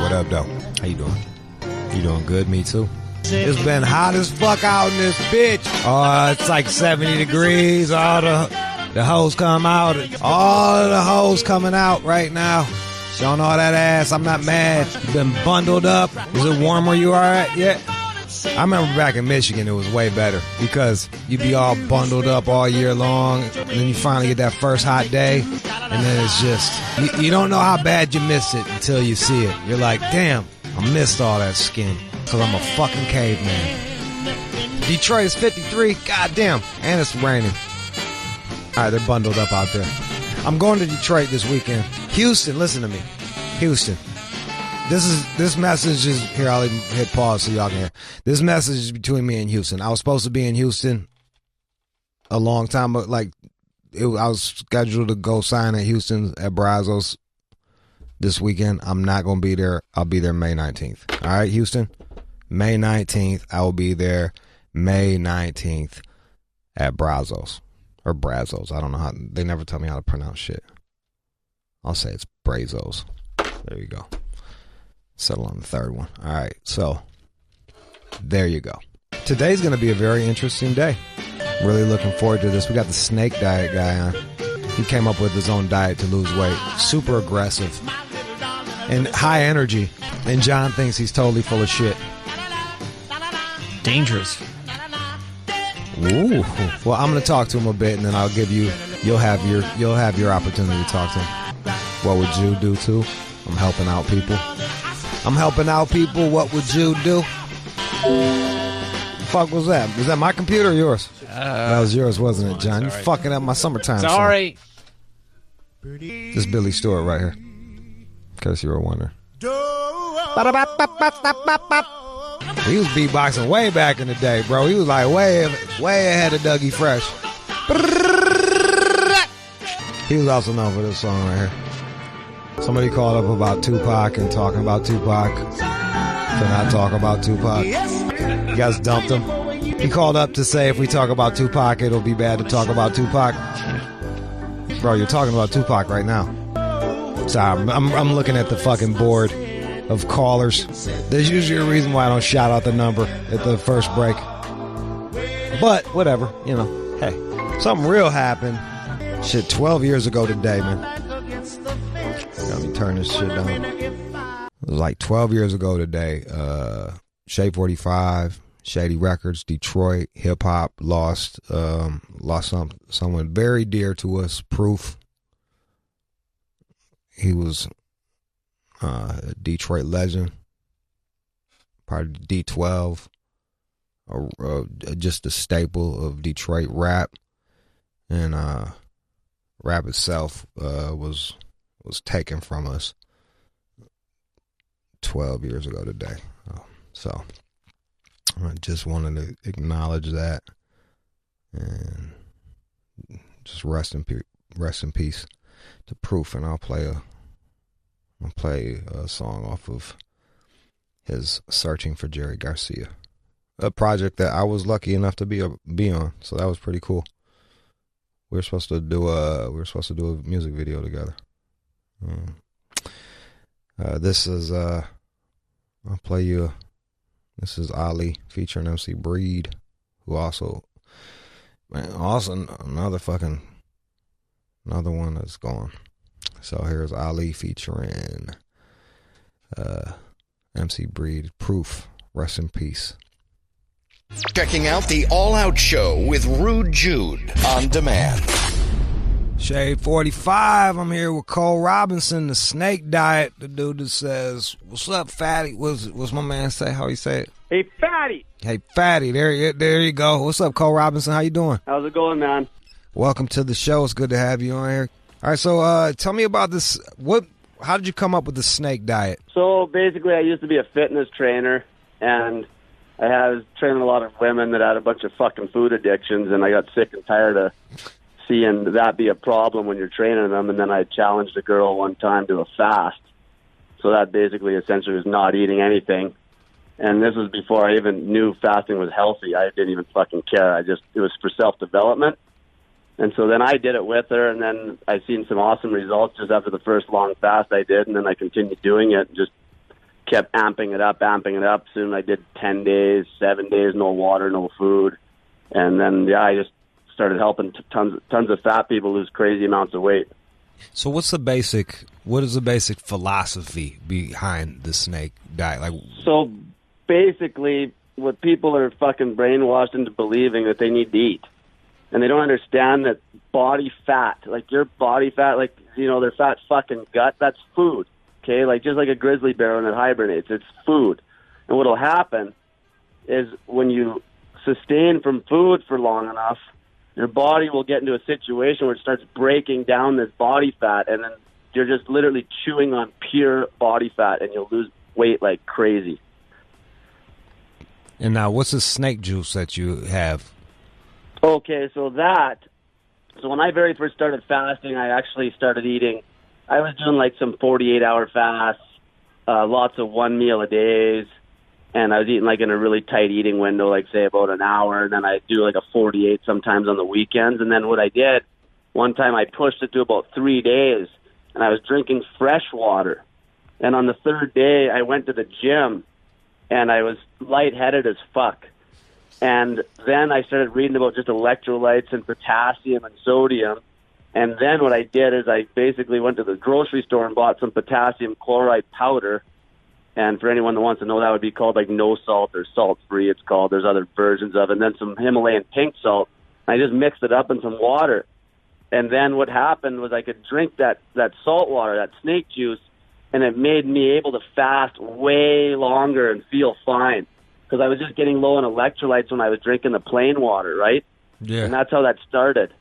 What up, though? How you doing? You doing good? Me too. It's been hot as fuck out in this bitch. Oh, it's like 70 degrees. All the hoes come out. All of the hoes coming out right now. Showing all that ass. I'm not mad. You been bundled up. Is it warm where you are at yet? I remember back in Michigan, it was way better because you'd be all bundled up all year long, and then you finally get that first hot day, and then it's just, you don't know how bad you miss it until you see it. You're like, damn, I missed all that skin because I'm a fucking caveman. Detroit is 53, goddamn, and it's raining. All right, they're bundled up out there. I'm going to Detroit this weekend. Houston, listen to me. Houston. This message is here. I'll even hit pause so y'all can hear. This message is between me and Houston. I was supposed to be in Houston a long time, but I was scheduled to go sign at Houston at Brazos this weekend. I'm not going to be there. I'll be there May 19th. All right, Houston, May 19th. I will be there May 19th at Brazos or Brazos. I don't know how. They never tell me how to pronounce shit. I'll say it's Brazos. There you go. Settle on the third one. All right, so there you go. Today's going to be a very interesting day. Really looking forward to this. We got the snake diet guy on. He came up with his own diet to lose weight. Super aggressive and high energy. And John thinks he's totally full of shit. Dangerous. Ooh. Well, I'm going to talk to him a bit, and then I'll give you. You'll have your opportunity to talk to him. What would Jude do too? I'm helping out people. What would Jude do? Fuck was that? Was that my computer or yours? That was yours, wasn't it, John? You fucking up my summertime. Sorry. This is Billy Stewart right here. In case you were wondering. He was beatboxing way back in the day, bro. He was like way ahead of Dougie Fresh. He was also known for this song right here. Somebody called up about Tupac and talking about Tupac to not talk about Tupac. You guys dumped him. He called up to say if we talk about Tupac, it'll be bad to talk about Tupac. Bro, you're talking about Tupac right now. Sorry, I'm looking at the fucking board of callers. There's usually a reason why I don't shout out the number at the first break. But, whatever, you know. Hey, something real happened. Shit, 12 years ago today, man. Let me turn this shit down. It was like 12 years ago today. Shade 45, Shady Records, Detroit, hip hop lost someone very dear to us. Proof. He was a Detroit legend, part of D12, just a staple of Detroit rap, and rap itself was taken from us 12 years ago today. So I just wanted to acknowledge that and just rest in peace to Proof. And I'll play a song off of his Searching for Jerry Garcia, a project that I was lucky enough to be on. So that was pretty cool. We were supposed to do a music video together. This is I'll play you. This is Ali featuring MC Breed, who also another one that's gone. So here's Ali featuring MC Breed. Proof. Rest in peace. Checking out the All Out Show with Would Jude on demand. Shade 45, I'm here with Cole Robinson, the Snake Diet, the dude that says, "What's up, fatty?" What's my man say? How he say it? Hey, fatty. Hey, fatty. There you go. What's up, Cole Robinson? How you doing? How's it going, man? Welcome to the show. It's good to have you on here. All right, so tell me about this. How did you come up with the Snake Diet? So basically, I used to be a fitness trainer, and I was training a lot of women that had a bunch of fucking food addictions, and I got sick and tired of seeing that be a problem when you're training them. And then I challenged a girl one time to a fast. So that basically essentially was not eating anything. And this was before I even knew fasting was healthy. I didn't even fucking care. It was for self-development. And so then I did it with her, and then I seen some awesome results just after the first long fast I did, and then I continued doing it, just kept amping it up. Soon I did 10 days, 7 days, no water, no food. And then, I just started helping tons of fat people lose crazy amounts of weight. So what is the basic philosophy behind the snake diet? So basically, what people are fucking brainwashed into believing that they need to eat. And they don't understand that body fat, like your body fat, like, their fat fucking gut, that's food. Okay, just like a grizzly bear when it hibernates, it's food. And what'll happen is when you sustain from food for long enough, your body will get into a situation where it starts breaking down this body fat, and then you're just literally chewing on pure body fat, and you'll lose weight like crazy. And now, what's the snake juice that you have? Okay, so when I very first started fasting, I actually started eating. I was doing some 48-hour fasts, lots of one meal a days, and I was eating in a really tight eating window, say about an hour, and then I'd do a 48 sometimes on the weekends. And then what I did, one time I pushed it to about 3 days, and I was drinking fresh water. And on the third day, I went to the gym, and I was lightheaded as fuck. And then I started reading about just electrolytes and potassium and sodium. And then what I did is I basically went to the grocery store and bought some potassium chloride powder. And for anyone that wants to know, that would be called no salt or salt-free, it's called. There's other versions of it. And then some Himalayan pink salt. I just mixed it up in some water. And then what happened was I could drink that salt water, that snake juice, and it made me able to fast way longer and feel fine. Because I was just getting low on electrolytes when I was drinking the plain water, right? Yeah. And that's how that started.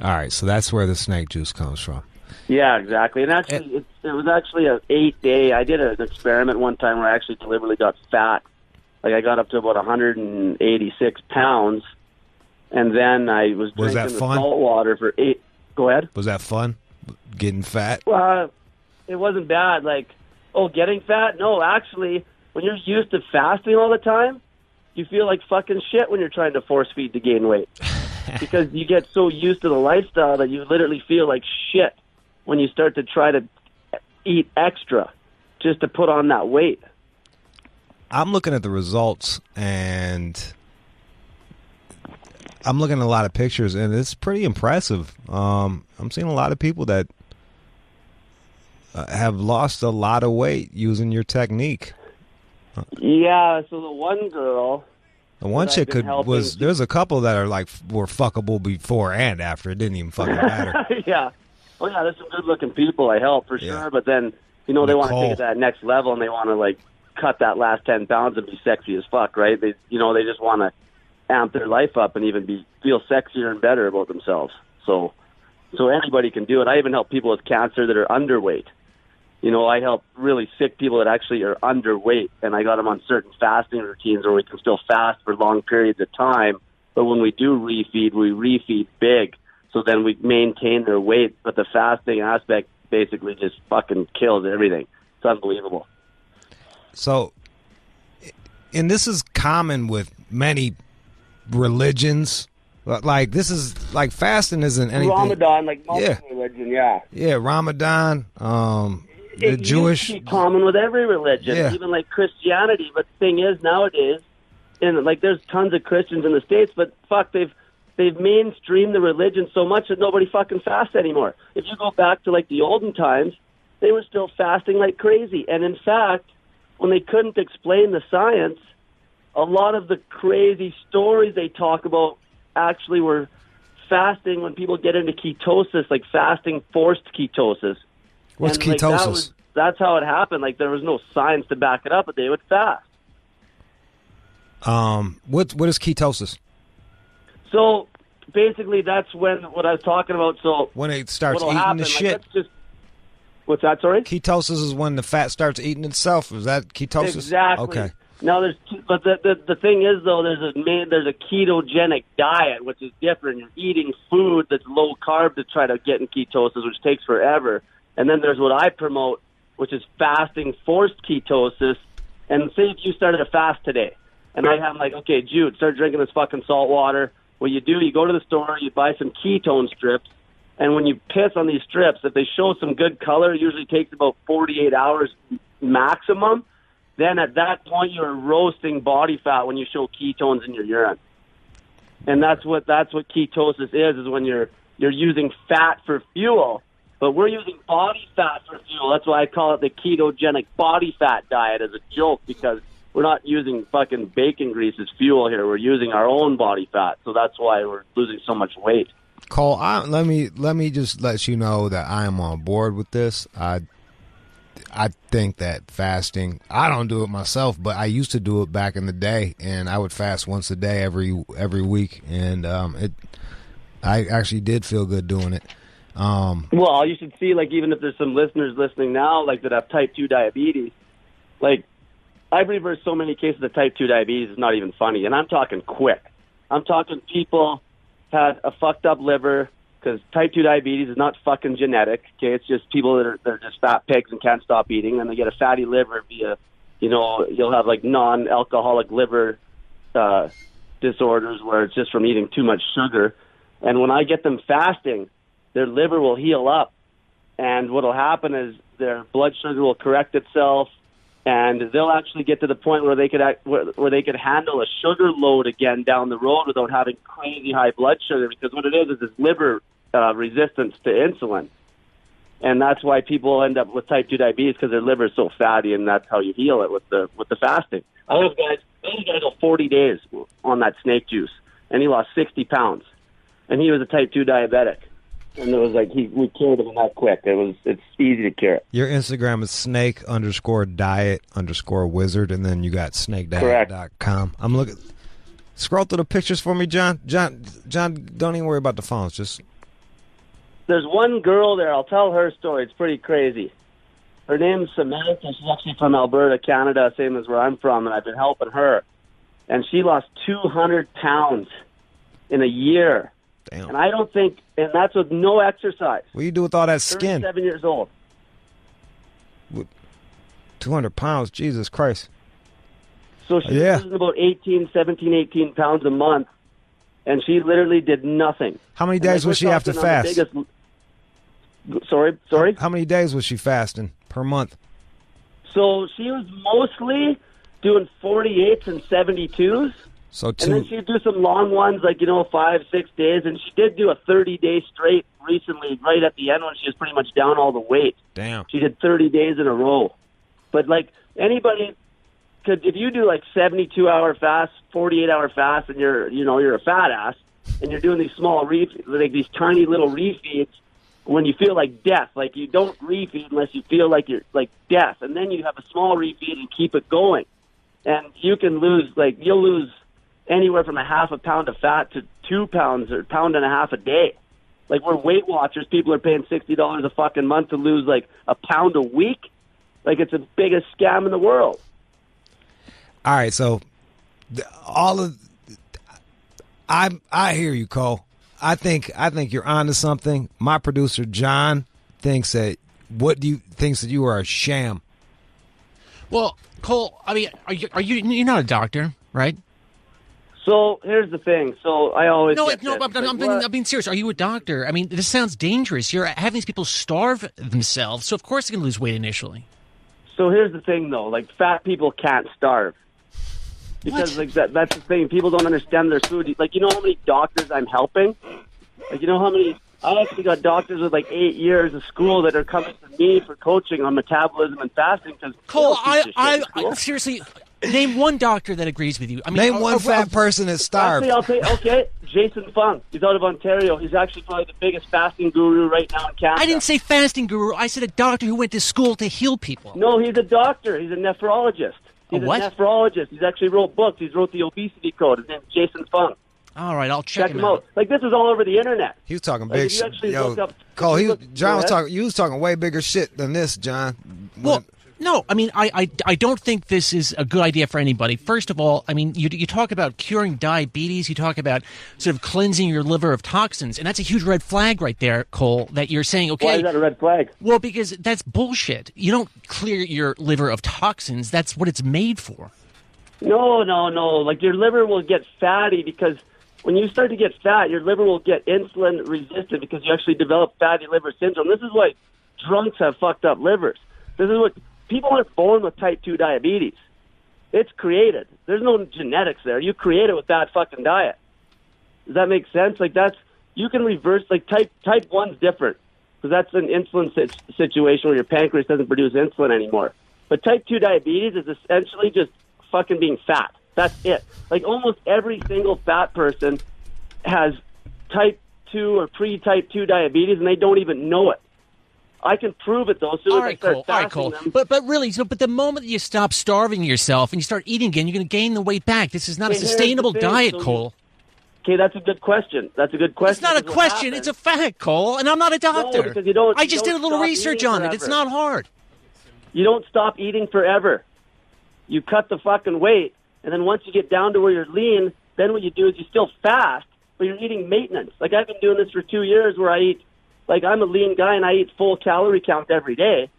All right, so that's where the snake juice comes from. Yeah, exactly. And actually, it was actually an 8-day. I did an experiment one time where I actually deliberately got fat. I got up to about 186 pounds, and then I was drinking the salt water for 8. Go ahead. Was that fun, getting fat? Well, it wasn't bad. Getting fat? No, actually, when you're used to fasting all the time, you feel like fucking shit when you're trying to force feed to gain weight. Because you get so used to the lifestyle that you literally feel like shit when you start to try to eat extra just to put on that weight. I'm looking at the results, and I'm looking at a lot of pictures, and it's pretty impressive. I'm seeing a lot of people that have lost a lot of weight using your technique. Yeah, so the one girl... The one chick there's a couple that are were fuckable before and after. It didn't even fucking matter. Yeah. Oh, yeah, there's some good-looking people I help for sure, but then, they want to take it to that next level, and they want to, cut that last 10 pounds and be sexy as fuck, right? They just want to amp their life up and even feel sexier and better about themselves. So anybody can do it. I even help people with cancer that are underweight. I help really sick people that actually are underweight, and I got them on certain fasting routines where we can still fast for long periods of time, but when we do refeed, we refeed big, so then we maintain their weight, but the fasting aspect basically just fucking kills everything. It's unbelievable. So, and this is common with many religions. This is fasting isn't anything. Ramadan, religion, yeah. Yeah, Ramadan. The Jewish used to be common with every religion, even Christianity. But the thing is, nowadays, and there's tons of Christians in the States, but fuck, they've mainstreamed the religion so much that nobody fucking fasts anymore. If you go back to the olden times, they were still fasting like crazy. And in fact, when they couldn't explain the science, a lot of the crazy stories they talk about actually were fasting when people get into ketosis, fasting forced ketosis. What's ketosis? That's how it happened. There was no science to back it up, but they would fast. What is ketosis? So basically, that's what I was talking about. So when it starts eating the shit. What's that? Sorry. Ketosis is when the fat starts eating itself. Is that ketosis? Exactly. Okay. Now but the thing is though, there's a ketogenic diet, which is different. You're eating food that's low carb to try to get in ketosis, which takes forever. And then there's what I promote, which is fasting forced ketosis. And say if you started a fast today, and I'm like, okay, Jude, start drinking this fucking salt water. What you do, you go to the store, you buy some ketone strips, and when you piss on these strips, if they show some good color, it usually takes about 48 hours maximum, then at that point you're roasting body fat when you show ketones in your urine. And that's what ketosis is when you're using fat for fuel, but we're using body fat for fuel. That's why I call it the ketogenic body fat diet as a joke, because we're not using fucking bacon grease as fuel here. We're using our own body fat. So that's why we're losing so much weight. Cole, let me just let you know that I am on board with this. I think that fasting, I don't do it myself, but I used to do it back in the day, and I would fast once a day every week, and I actually did feel good doing it. Well, you should see, like, even if there's some listeners listening now, like, that have type 2 diabetes, like, I've reversed so many cases of type 2 diabetes, it's not even funny, and I'm talking quick. I'm talking people had a fucked up liver, because type 2 diabetes is not fucking genetic, okay? It's just people that are just fat pigs and can't stop eating, and they get a fatty liver via, you'll have, like, non-alcoholic liver disorders where it's just from eating too much sugar. And when I get them fasting, their liver will heal up, and what will happen is their blood sugar will correct itself, and they'll actually get to the point where they could handle a sugar load again down the road without having crazy high blood sugar. Because what it is this liver resistance to insulin, and that's why people end up with type 2 diabetes, because their liver is so fatty, and that's how you heal it with the fasting. I have guys go 40 days on that snake juice, and he lost 60 pounds, and he was a type 2 diabetic. And it was like we cured him that quick. It's easy to cure. Your Instagram is snake_diet_wizard, and then you got snakediet.com. I'm looking. Scroll through the pictures for me, John. John, don't even worry about the phones. Just there's one girl there. I'll tell her story. It's pretty crazy. Her name's Samantha. She's actually from Alberta, Canada, same as where I'm from, and I've been helping her. And she lost 200 pounds in a year. Damn. And I don't think, and that's with no exercise. What do you do with all that skin? 37 years old. 200 pounds, Jesus Christ. So she's losing about 18 pounds a month, and she literally did nothing. How many days would she have to fast? Sorry? How many days was she fasting per month? So she was mostly doing 48s and 72s. And then she'd do some long ones, like, 5-6 days. And she did do a 30-day straight recently, right at the end when she was pretty much down all the weight. Damn. She did 30 days in a row. But, like, anybody could, if you do, like, 72-hour fast, 48-hour fast, and you're a fat ass, and you're doing these small like these tiny little refeeds, when you feel like death, like, you don't refeed unless you feel like you're, like, death. And then you have a small refeed and keep it going. And you can lose, like, you'll lose anywhere from a half a pound of fat to 2 pounds or a pound and a half a day. Like, we're Weight Watchers. People are paying $60 a fucking month to lose, like, a pound a week. Like, it's the biggest scam in the world. All right, so I hear you, Cole. I think you're onto something. My producer John thinks that you are a sham. Well, Cole, I mean, you're not a doctor, right? So here's the thing. So I always I'm being serious. Are you a doctor? I mean, this sounds dangerous. You're having these people starve themselves, so of course they're going to lose weight initially. So here's the thing, though. Like, fat people can't starve. Because, like, that's the thing. People don't understand their food. Like, you know how many doctors I'm helping? Like, you know how many... I actually got doctors with, like, 8 years of school that are coming to me for coaching on metabolism and fasting. Because Cole, I seriously... Name one doctor that agrees with you. I mean, name one fat person that's starved. Actually, okay, Jason Fung. He's out of Ontario. He's actually probably the biggest fasting guru right now in Canada. I didn't say fasting guru. I said a doctor who went to school to heal people. No, he's a doctor. He's a nephrologist. He's a nephrologist. He's actually wrote books. He's wrote the Obesity Code. His name's Jason Fung. All right, I'll check him out. Like, this is all over the internet. He was talking big shit. Yo, Cole, you was talking way bigger shit than this, John. Well, no, I mean, I don't think this is a good idea for anybody. First of all, I mean, you talk about curing diabetes, you talk about sort of cleansing your liver of toxins, and that's a huge red flag right there, Cole, that you're saying, okay. Why is that a red flag? Well, because that's bullshit. You don't clear your liver of toxins. That's what it's made for. No. Like, your liver will get fatty because when you start to get fat, your liver will get insulin resistant because you actually develop fatty liver syndrome. This is why drunks have fucked up livers. This is what people aren't born with type 2 diabetes. It's created. There's no genetics there. You create it with that fucking diet. Does that make sense? Like, you can reverse, like, type 1's different, because that's an insulin situation where your pancreas doesn't produce insulin anymore. But type 2 diabetes is essentially just fucking being fat. That's it. Like, almost every single fat person has type 2 or pre-type 2 diabetes, and they don't even know it. I can prove it, though. So all right, Cole. But really, but the moment you stop starving yourself and you start eating again, you're going to gain the weight back. This is not a sustainable diet, Cole. Okay, that's a good question. It's not a question. It's a fact, Cole. And I'm not a doctor. No, because you don't. I just did a little research on it. It's not hard. You don't stop eating forever. You cut the fucking weight, and then once you get down to where you're lean, then what you do is you still fast, but you're eating maintenance. Like, I've been doing this for 2 years where I eat, like, I'm a lean guy and I eat full calorie count every day,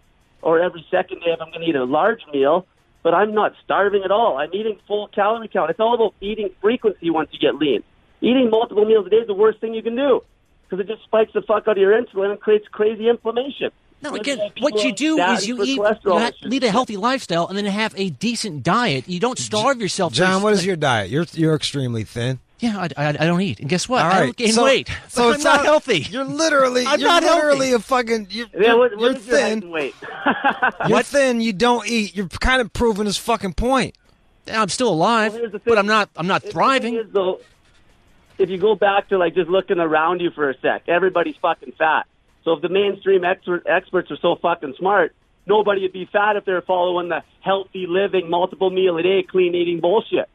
or every second day if I'm going to eat a large meal, but I'm not starving at all. I'm eating full calorie count. It's all about eating frequency once you get lean. Eating multiple meals a day is the worst thing you can do, because it just spikes the fuck out of your insulin and creates crazy inflammation. No, again, what you do is you lead a healthy lifestyle and then have a decent diet. You don't starve yourself. John, what is your diet? You're extremely thin. Yeah, I don't eat. And guess what? All right. I don't gain weight. So I'm not healthy. You're literally healthy. a fucking... You're thin. You're thin, you don't eat. You're kind of proving his fucking point. I'm still alive, but I'm not thriving. The thing is, though, if you go back to, like, just looking around you for a sec, everybody's fucking fat. So if the mainstream experts are so fucking smart, nobody would be fat if they're following the healthy living, multiple meal a day, clean eating bullshit.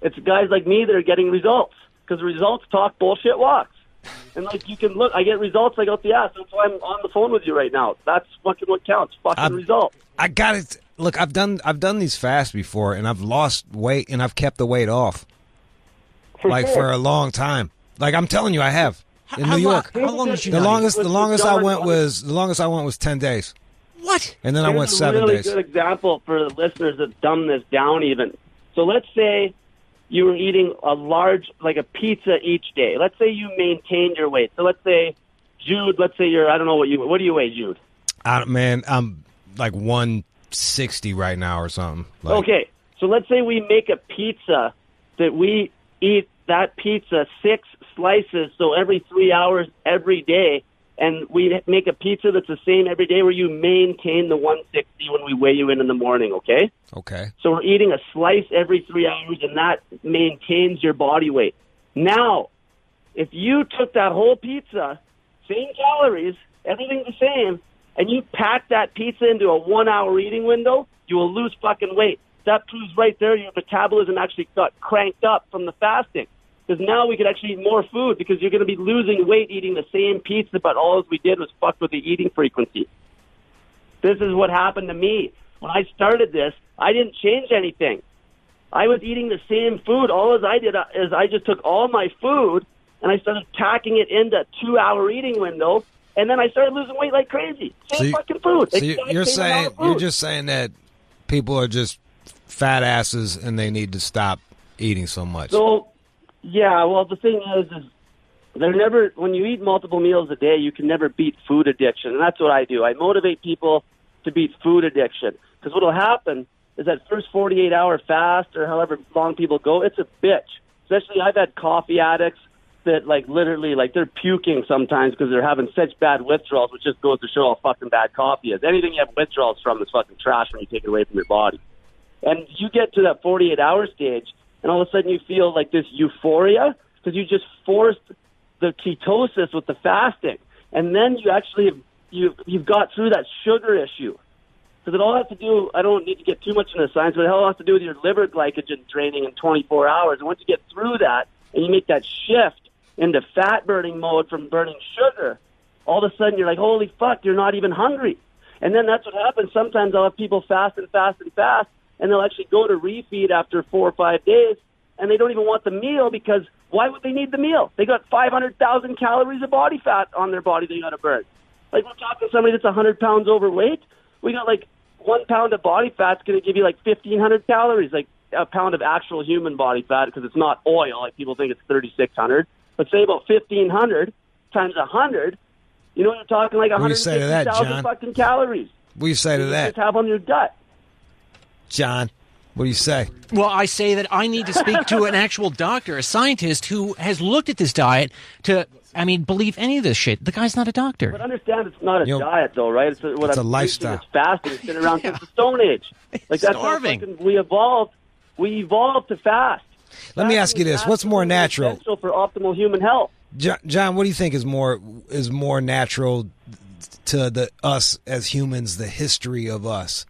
It's guys like me that are getting results, because results talk, bullshit walks. And, like, you can look, I get results like out the ass. That's why I'm on the phone with you right now. That's fucking what counts, results. I got it. Look, I've done these fasts before, and I've lost weight, and I've kept the weight off. For a long time. Like, I'm telling you, I have. In New York. How long did you The longest I went was 10 days. What? And then I went 7 days. Here's a really good example for the listeners that dumb this down even. So let's say you were eating a large, like a pizza each day. Let's say you maintained your weight. So let's say, Jude, I don't know what do you weigh, Jude? Man, I'm like 160 right now or something. Okay, so let's say we make a pizza that we eat that pizza 6 slices, so every 3 hours every day, and we make a pizza that's the same every day where you maintain the 160 when we weigh you in the morning, okay? Okay. So we're eating a slice every 3 hours, and that maintains your body weight. Now, if you took that whole pizza, same calories, everything the same, and you pack that pizza into a 1 hour eating window, you will lose fucking weight. That proves right there your metabolism actually got cranked up from the fasting. Because now we could actually eat more food, because you're going to be losing weight eating the same pizza, but all we did was fuck with the eating frequency. This is what happened to me. When I started this, I didn't change anything. I was eating the same food. All as I did is I just took all my food and I started packing it into a 2 hour eating window, and then I started losing weight like crazy. Same fucking food. So you're just saying that people are just fat asses and they need to stop eating so much. So, yeah, well, the thing is they're never, when you eat multiple meals a day, you can never beat food addiction. And that's what I do. I motivate people to beat food addiction. Because what will happen is that first 48-hour fast, or however long people go, it's a bitch. Especially, I've had coffee addicts that, like, literally, like, they're puking sometimes because they're having such bad withdrawals, which just goes to show how fucking bad coffee is. Anything you have withdrawals from is fucking trash when you take it away from your body. And you get to that 48-hour stage, and all of a sudden you feel like this euphoria because you just forced the ketosis with the fasting. And then you actually, you've got through that sugar issue. Because it all has to do, I don't need to get too much into science, but it all has to do with your liver glycogen draining in 24 hours. And once you get through that and you make that shift into fat burning mode from burning sugar, all of a sudden you're like, holy fuck, you're not even hungry. And then that's what happens. Sometimes I'll have people fast, and they'll actually go to refeed after 4 or 5 days, and they don't even want the meal, because why would they need the meal? They got 500,000 calories of body fat on their body they got to burn. Like, we're talking somebody that's 100 pounds overweight. We got, like, 1 pound of body fat's going to give you, like, 1,500 calories, like a pound of actual human body fat, because it's not oil. Like, people think it's 3,600. But say about 1,500 times 100, you know, you're talking like 150,000 fucking calories. What do you say to You that? just have on your gut. John, what do you say? Well, I say that I need to speak to an actual doctor, a scientist who has looked at this diet to, believe any of this shit. The guy's not a doctor. But understand it's not a diet, though, right? It's a lifestyle. It's fasting. It's been around since the Stone Age. Like that's starving. how fucking we evolved. We evolved to fast. Let me ask you this: what's more natural? Essential for optimal human health. John, what do you think is more natural to us as humans? The history of us,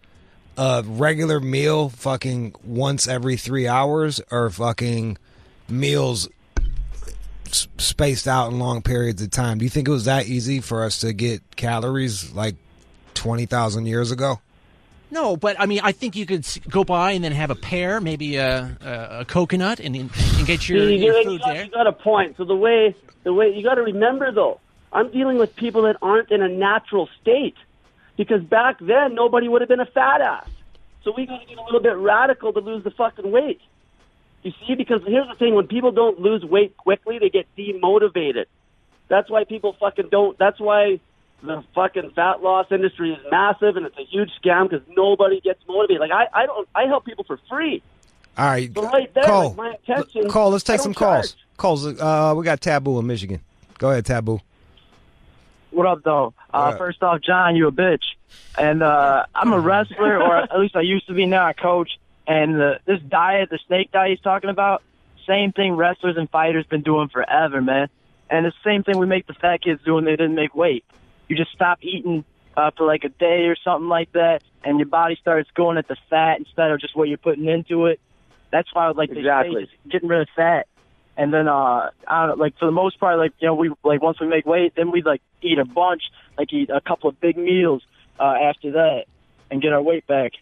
a regular meal, fucking once every 3 hours, or fucking meals spaced out in long periods of time. Do you think it was that easy for us to get calories like 20,000 years ago? No, but I think you could go by and then have a pear, maybe a coconut, and get your food there. You got a point. So the way you got to remember though, I'm dealing with people that aren't in a natural state, because back then nobody would have been a fat ass. So we got to get a little bit radical to lose the fucking weight. You see, because here's the thing: when people don't lose weight quickly, they get demotivated. That's why people fucking don't. That's why the fucking fat loss industry is massive, and it's a huge scam because nobody gets motivated. Like I help people for free. All right, so right there, Cole. like my intention. Cole, let's take some charge. calls. We got Taboo in Michigan. Go ahead, Taboo. What up, though? First off, John, you a bitch. And I'm a wrestler, or at least I used to be. Now I coach. And this diet, the snake diet he's talking about, same thing wrestlers and fighters been doing forever, man. And it's the same thing we make the fat kids do when they didn't make weight. You just stop eating for like a day or something like that, and your body starts going at the fat instead of just what you're putting into it. That's why, like, they say, just getting rid of fat. And then, I don't know, like, for the most part, like, we, like, once we make weight, then we, like, eat a bunch, like, eat a couple of big meals after that and get our weight back.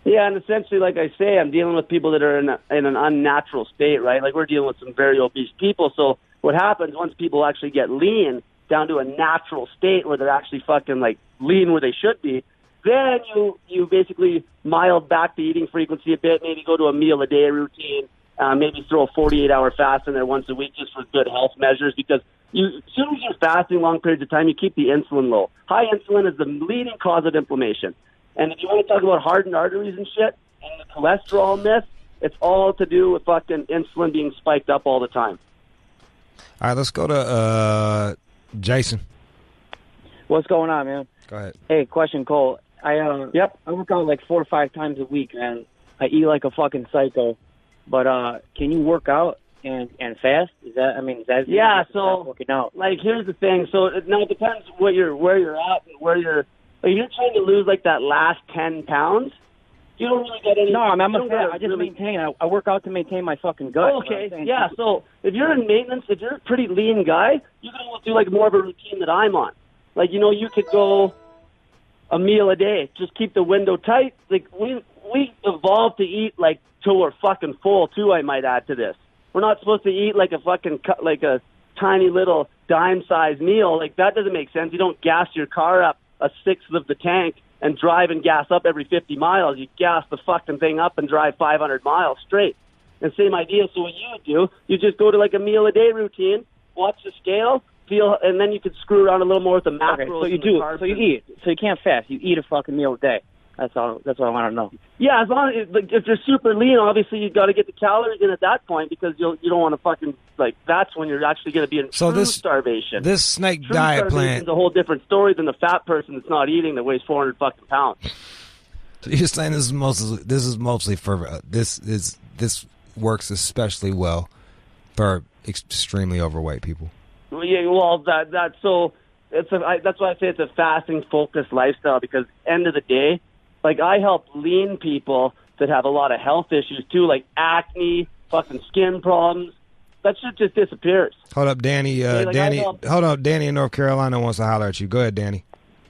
Yeah, and essentially, like I say, I'm dealing with people that are in an unnatural state, right? Like, we're dealing with some very obese people. So what happens once people actually get lean down to a natural state where they're actually fucking, like, lean where they should be, then you basically mild back the eating frequency a bit, maybe go to a meal-a-day routine, maybe throw a 48-hour fast in there once a week just for good health measures, because as soon as you're fasting long periods of time, you keep the insulin low. High insulin is the leading cause of inflammation. And if you want to talk about hardened arteries and shit, and the cholesterol myth, it's all to do with fucking insulin being spiked up all the time. All right, let's go to Jason. What's going on, man? Go ahead. Hey, question, Cole. I work out like 4 or 5 times a week, man. I eat like a fucking psycho. But can you work out and fast? Is that yeah? So working out? Like, here's the thing. So it depends where you're at and where you're. Like, you're trying to lose like that last 10 pounds. You don't really get any. No, I'm a fat. I just maintain. I work out to maintain my fucking gut. Okay, yeah. So if you're in maintenance, if you're a pretty lean guy, you can do like more of a routine that I'm on. Like, you could go a meal a day. Just keep the window tight. Like, we evolved to eat like till we're fucking full too. I might add to this. We're not supposed to eat like a fucking like a tiny little dime-sized meal. Like, that doesn't make sense. You don't gas your car up a sixth of the tank and drive and gas up every 50 miles. You gas the fucking thing up and drive 500 miles straight. And same idea. So what you would do, you just go to like a meal a day routine, watch the scale, feel, and then you could screw around a little more with the macros. Okay, so you do. So you eat. So you can't fast. You eat a fucking meal a day. That's all I want to know. Yeah, as long as, like, if you're super lean, obviously you've got to get the calories in at that point, because you don't want to fucking, like, that's when you're actually going to be in true starvation. This snake true diet plan is a whole different story than the fat person that's not eating that weighs 400 fucking pounds. So you're saying this is mostly for this works especially well for extremely overweight people. Well, yeah, well, that's why I say it's a fasting focused lifestyle, because end of the day, like, I help lean people that have a lot of health issues too, like acne, fucking skin problems. That shit just disappears. Hold up, Danny. Danny in North Carolina wants to holler at you. Go ahead, Danny.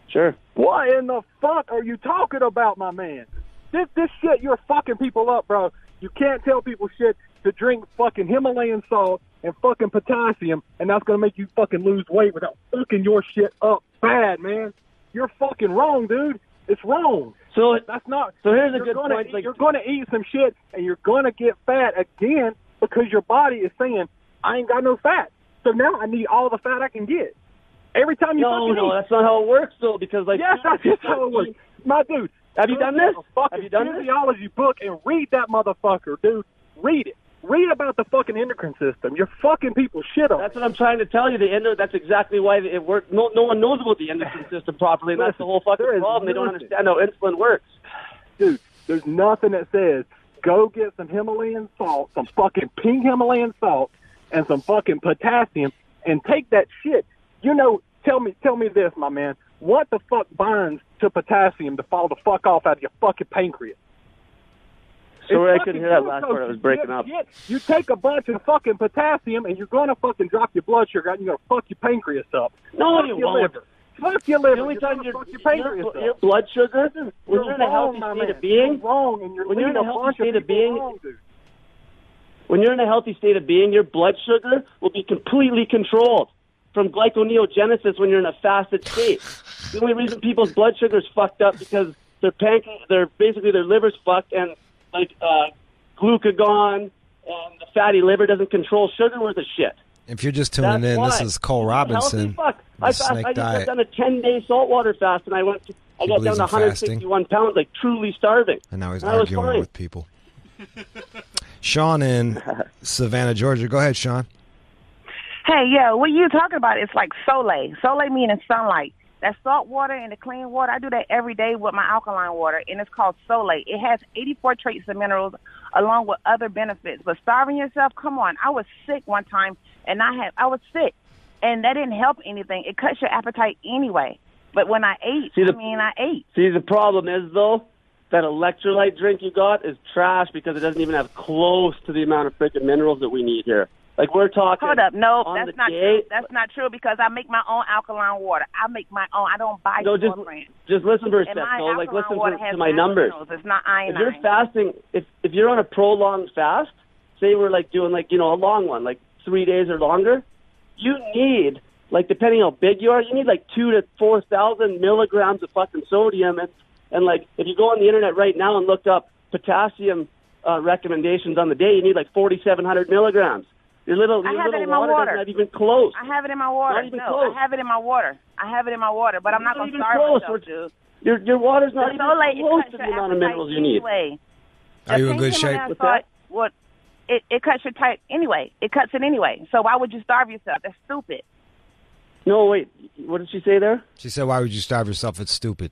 Sure. What in the fuck are you talking about, my man? This shit, you're fucking people up, bro. You can't tell people shit to drink fucking Himalayan salt and fucking potassium, and that's gonna make you fucking lose weight without fucking your shit up bad, man. You're fucking wrong, dude. It's wrong. So that's not. So here's a good point. You're going to eat some shit, and you're going to get fat again because your body is saying, "I ain't got no fat, so now I need all the fat I can get." Every time you fucking eat. No, that's not how it works, though, because, like... Yes, that's just how it works. My dude. Have you done this? Have you done physiology book and read that motherfucker, dude. Read it. Read about the fucking endocrine system. You're fucking people shit on. That's what I'm trying to tell you. That's exactly why it works. No one knows about the endocrine system properly, and that's the whole fucking problem. They don't understand how insulin works. Dude, there's nothing that says go get some Himalayan salt, some fucking pink Himalayan salt, and some fucking potassium, and take that shit. You know, tell me this, my man. What the fuck binds to potassium to fall the fuck off out of your fucking pancreas? Sorry, I couldn't hear that last part. I was breaking up. You take a bunch of fucking potassium, and you're going to fucking drop your blood sugar out, and you're going to fuck your pancreas up. No, you won't. Fuck your liver. The only time your blood sugar, when you're in a healthy state of being, when you're in a healthy state of being, when you're in a healthy state of being, your blood sugar will be completely controlled from glyconeogenesis when you're in a fasted state. The only reason people's blood sugar is fucked up because their liver's fucked, and like glucagon and the fatty liver doesn't control sugar worth of shit. If you're just tuning in, this is Cole Robinson. I just got done a 10-day saltwater fast, and I got down to 161 pounds, like truly starving. And now he's arguing with people. Sean in Savannah, Georgia. Go ahead, Sean. Hey, yeah, what you talking about is like Soleil. Soleil meaning sunlight. That salt water and the clean water, I do that every day with my alkaline water, and it's called Soleil. It has 84 trace minerals along with other benefits. But starving yourself, come on. I was sick one time, and I was sick, and that didn't help anything. It cuts your appetite anyway. But when I ate, I ate. See, the problem is, though, that electrolyte drink you got is trash because it doesn't even have close to the amount of freaking minerals that we need here. Like, we're talking... Hold up. No, that's not true. That's not true because I make my own alkaline water. I make my own. I don't buy your brand. Just listen for a second. Like, listen to my numbers. It's not iodine. If you're fasting, if you're on a prolonged fast, say we're, like, doing, like, you know, a long one, like 3 days or longer, you need, like, depending how big you are, you need, like, 2,000 to 4,000 milligrams of fucking sodium. And, like, if you go on the internet right now and look up potassium recommendations on the day, you need, like, 4,700 milligrams. Your little water doesn't have even close. I have it in my water. Not even close. I have it in my water. But I'm not going to starve myself, dude. Your water's not even close to the amount of minerals you need. Are you in good shape? It cuts your type anyway. It cuts it anyway. So why would you starve yourself? That's stupid. No, wait. What did she say there? She said, why would you starve yourself? It's stupid.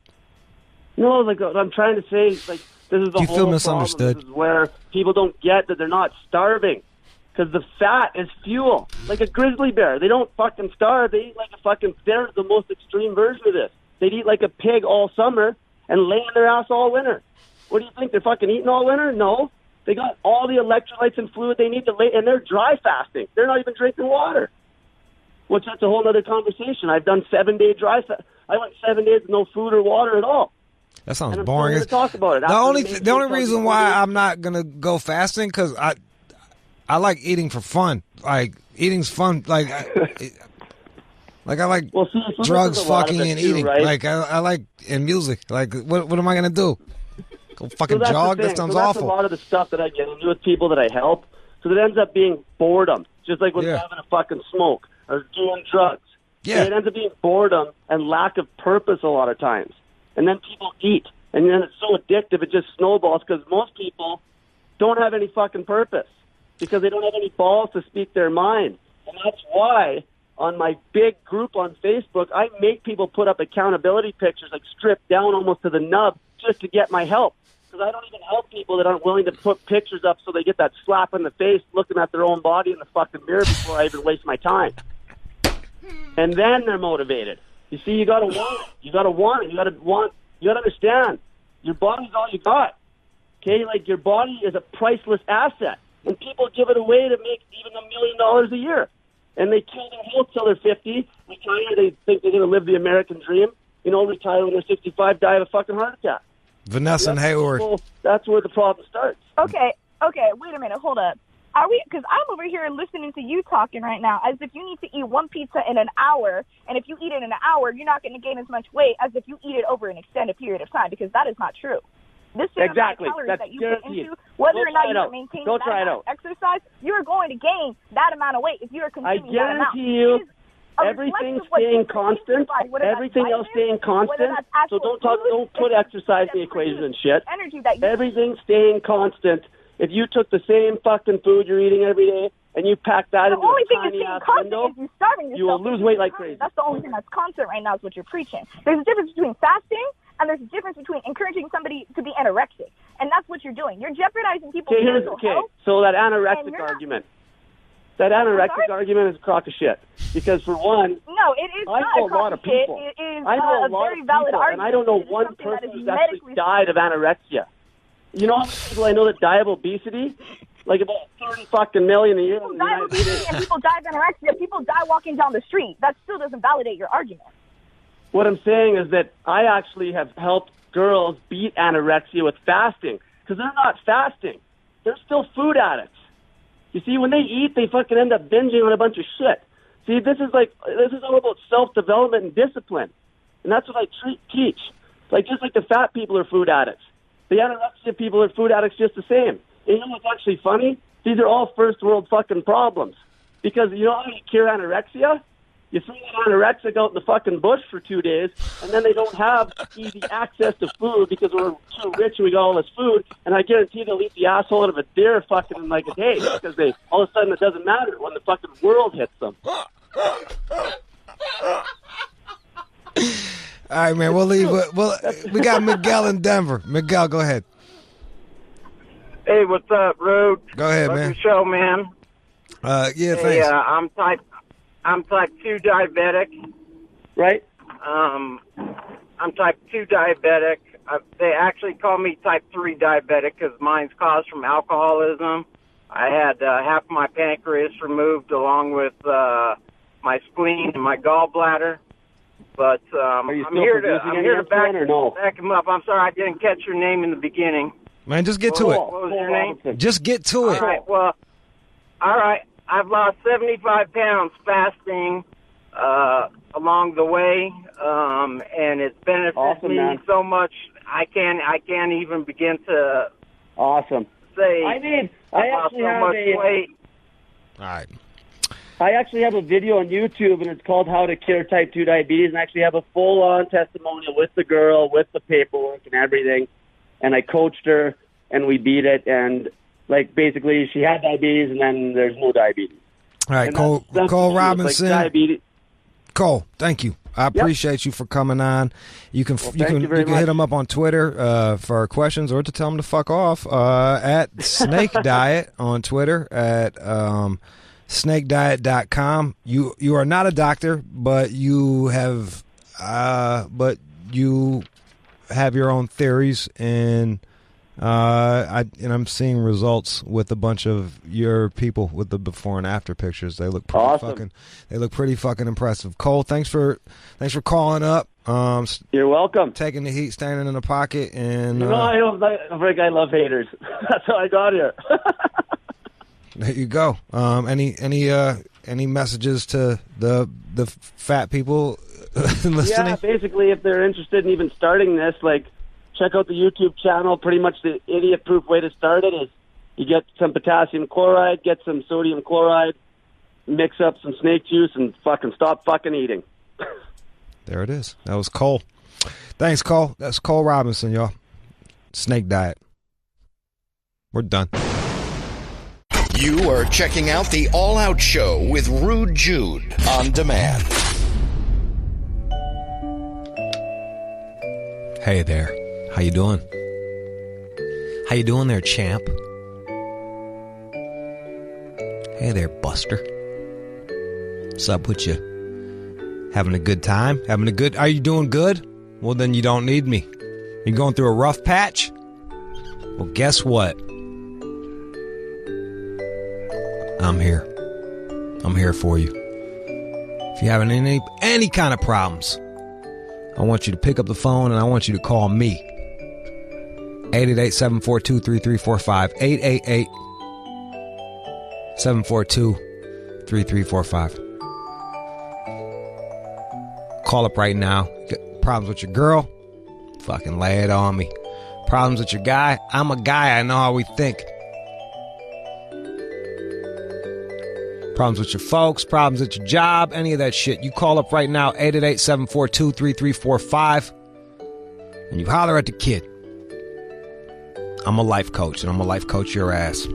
No, like, what I'm trying to say, like, this is the whole feel misunderstood? Problem. This is where people don't get that they're not starving. Because the fat is fuel. Like a grizzly bear. They don't fucking starve. They eat like a fucking... They're the most extreme version of this. They'd eat like a pig all summer and lay on their ass all winter. What do you think? They're fucking eating all winter? No. They got all the electrolytes and fluid they need to lay... And they're dry fasting. They're not even drinking water. Which that's a whole other conversation. I've done 7-day dry fast. I went 7 days with no food or water at all. That sounds boring. Talk about it. The only reason why I'm not going to go fasting because I like eating for fun. Like, eating's fun. Like, I like drugs, fucking, and eating. Right? Like, I like, and music. Like, what am I going to do? Go fucking jog? That sounds awful. That's a lot of the stuff that I get into with people that I help. So it ends up being boredom. Just like with having a fucking smoke or doing drugs. Yeah. It ends up being boredom and lack of purpose a lot of times. And then people eat. And then it's so addictive, it just snowballs because most people don't have any fucking purpose. Because they don't have any balls to speak their mind. And that's why on my big group on Facebook, I make people put up accountability pictures, like stripped down almost to the nub, just to get my help. Because I don't even help people that aren't willing to put pictures up so they get that slap in the face looking at their own body in the fucking mirror before I even waste my time. And then they're motivated. You see, you gotta want it. You gotta understand. Your body's all you got. Okay? Like, your body is a priceless asset. And people give it away to make even $1 million a year. And they kill their health till they're 50, retire, they think they're going to live the American dream. You know, retire when they're 65, die of a fucking heart attack. Vanessa and Hayward. That's where the problem starts. Okay, wait a minute, hold up. Because I'm over here listening to you talking right now as if you need to eat one pizza in an hour, and if you eat it in an hour, you're not going to gain as much weight as if you eat it over an extended period of time, because that is not true. This exactly. Calories That's that you guaranteed. put into, whether or not you're maintaining that amount of exercise, you're going to gain that amount of weight if you're consuming that amount. Everything's staying constant. Everything else staying constant. So don't put exercise in the equation and shit. Everything's staying constant. If you took the same fucking food you're eating every day and you pack that into a tiny ass window, you will lose weight like crazy. That's the only thing that's constant right now is what you're preaching. There's a difference between fasting and there's a difference between encouraging somebody to be anorexic. And that's what you're doing. You're jeopardizing people's mental health. So that anorexic argument. That anorexic argument is a crock of shit. Because for one, no, it is I know a lot of people. It is I know a lot very of valid people, argument. and I don't know one person who's actually died of anorexia. You know how many people I know that die of obesity? Like about 30 fucking million a year. People die of obesity and people die of anorexia. People die walking down the street. That still doesn't validate your argument. What I'm saying is that I actually have helped girls beat anorexia with fasting. Because they're not fasting. They're still food addicts. You see, when they eat, they fucking end up binging on a bunch of shit. See, this is all about self-development and discipline. And that's what I teach. Like, just like the fat people are food addicts. The anorexia people are food addicts just the same. And you know what's actually funny? These are all first world fucking problems. Because you know how you cure anorexia? You throw that anorexic out in the fucking bush for 2 days, and then they don't have easy access to food because we're too rich and we got all this food, and I guarantee they'll eat the asshole out of a deer fucking in like a day because all of a sudden it doesn't matter when the fucking world hits them. All right, man, we'll leave. We got Miguel in Denver. Miguel, go ahead. Hey, what's up, Rude? Go ahead, Love man. your show, man. Yeah, thanks. I'm type 2 diabetic. Right? I'm type 2 diabetic. They actually call me type 3 diabetic because mine's caused from alcoholism. I had half my pancreas removed along with my spleen and my gallbladder. But I'm here to back him up. I'm sorry I didn't catch your name in the beginning. Man, just get to it. What was your name? Just get to it. All right, well, all right. I've lost 75 pounds fasting along the way, and it's benefited me so much. I can't even begin to say I lost so much weight. All right. I actually have a video on YouTube, and it's called How to Cure Type 2 Diabetes, and I actually have a full-on testimonial with the girl, with the paperwork and everything, and I coached her, and we beat it, and like basically she had diabetes, and then there's no diabetes. All right, Cole Robinson. Like Cole, thank you. I appreciate you for coming on. You can hit him up on Twitter for questions or to tell him to fuck off at Snake Diet on Twitter at snakediet.com. You are not a doctor, but you have your own theories, and I'm seeing results with a bunch of your people with the before and after pictures. They look pretty fucking impressive. Cole, thanks for calling up. You're welcome. Taking the heat, standing in the pocket, and I love haters. That's how I got here. There you go. Any messages to the fat people listening? Yeah, basically, if they're interested in even starting this, like, check out the YouTube channel. Pretty much the idiot-proof way to start it is you get some potassium chloride, get some sodium chloride, mix up some snake juice, and fucking stop fucking eating. There it is. That was Cole. Thanks, Cole. That's Cole Robinson, y'all. Snake Diet. We're done. You are checking out the All Out Show with Rude Jude on demand. Hey there. How you doing? How you doing there, champ? Hey there, Buster. What's up with you? Having a good time? Are you doing good? Well, then you don't need me. You going through a rough patch? Well, guess what? I'm here. I'm here for you. If you're having any kind of problems, I want you to pick up the phone and I want you to call me. 888-742-3345. 888-742-3345. Call up right now. Got problems with your girl? Fucking lay it on me. Problems with your guy? I'm a guy. I know how we think. Problems with your folks, problems at your job, any of that shit. You call up right now, 888-742-3345, and you holler at the kid. I'm a life coach, and I'm a life coach your ass.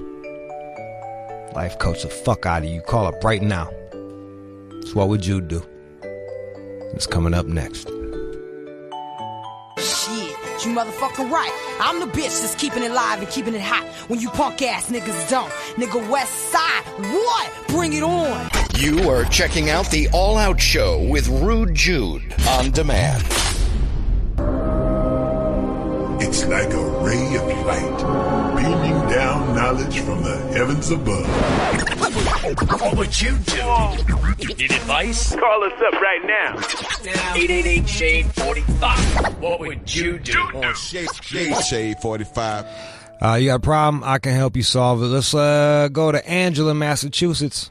Life coach the fuck out of you. Call up right now. It's What Would Jude Do? It's coming up next. Shit, you motherfucking right. I'm the bitch that's keeping it live and keeping it hot when you punk ass niggas don't. Nigga West Side, what? Bring it on. You are checking out the All Out Show with Rude Jude on demand. It's like a ray of light beaming down knowledge from the heavens above. What would you do? Need advice? Call us up right now. 888-SHADE-45. What would you do? On Shade 45. You got a problem? I can help you solve it. Let's go to Angela, Massachusetts.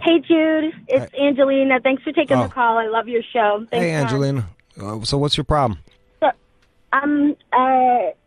Hey, Jude. It's Angelina. Thanks for taking the call. I love your show. Thanks, Hey, Angelina. So what's your problem? So, I'm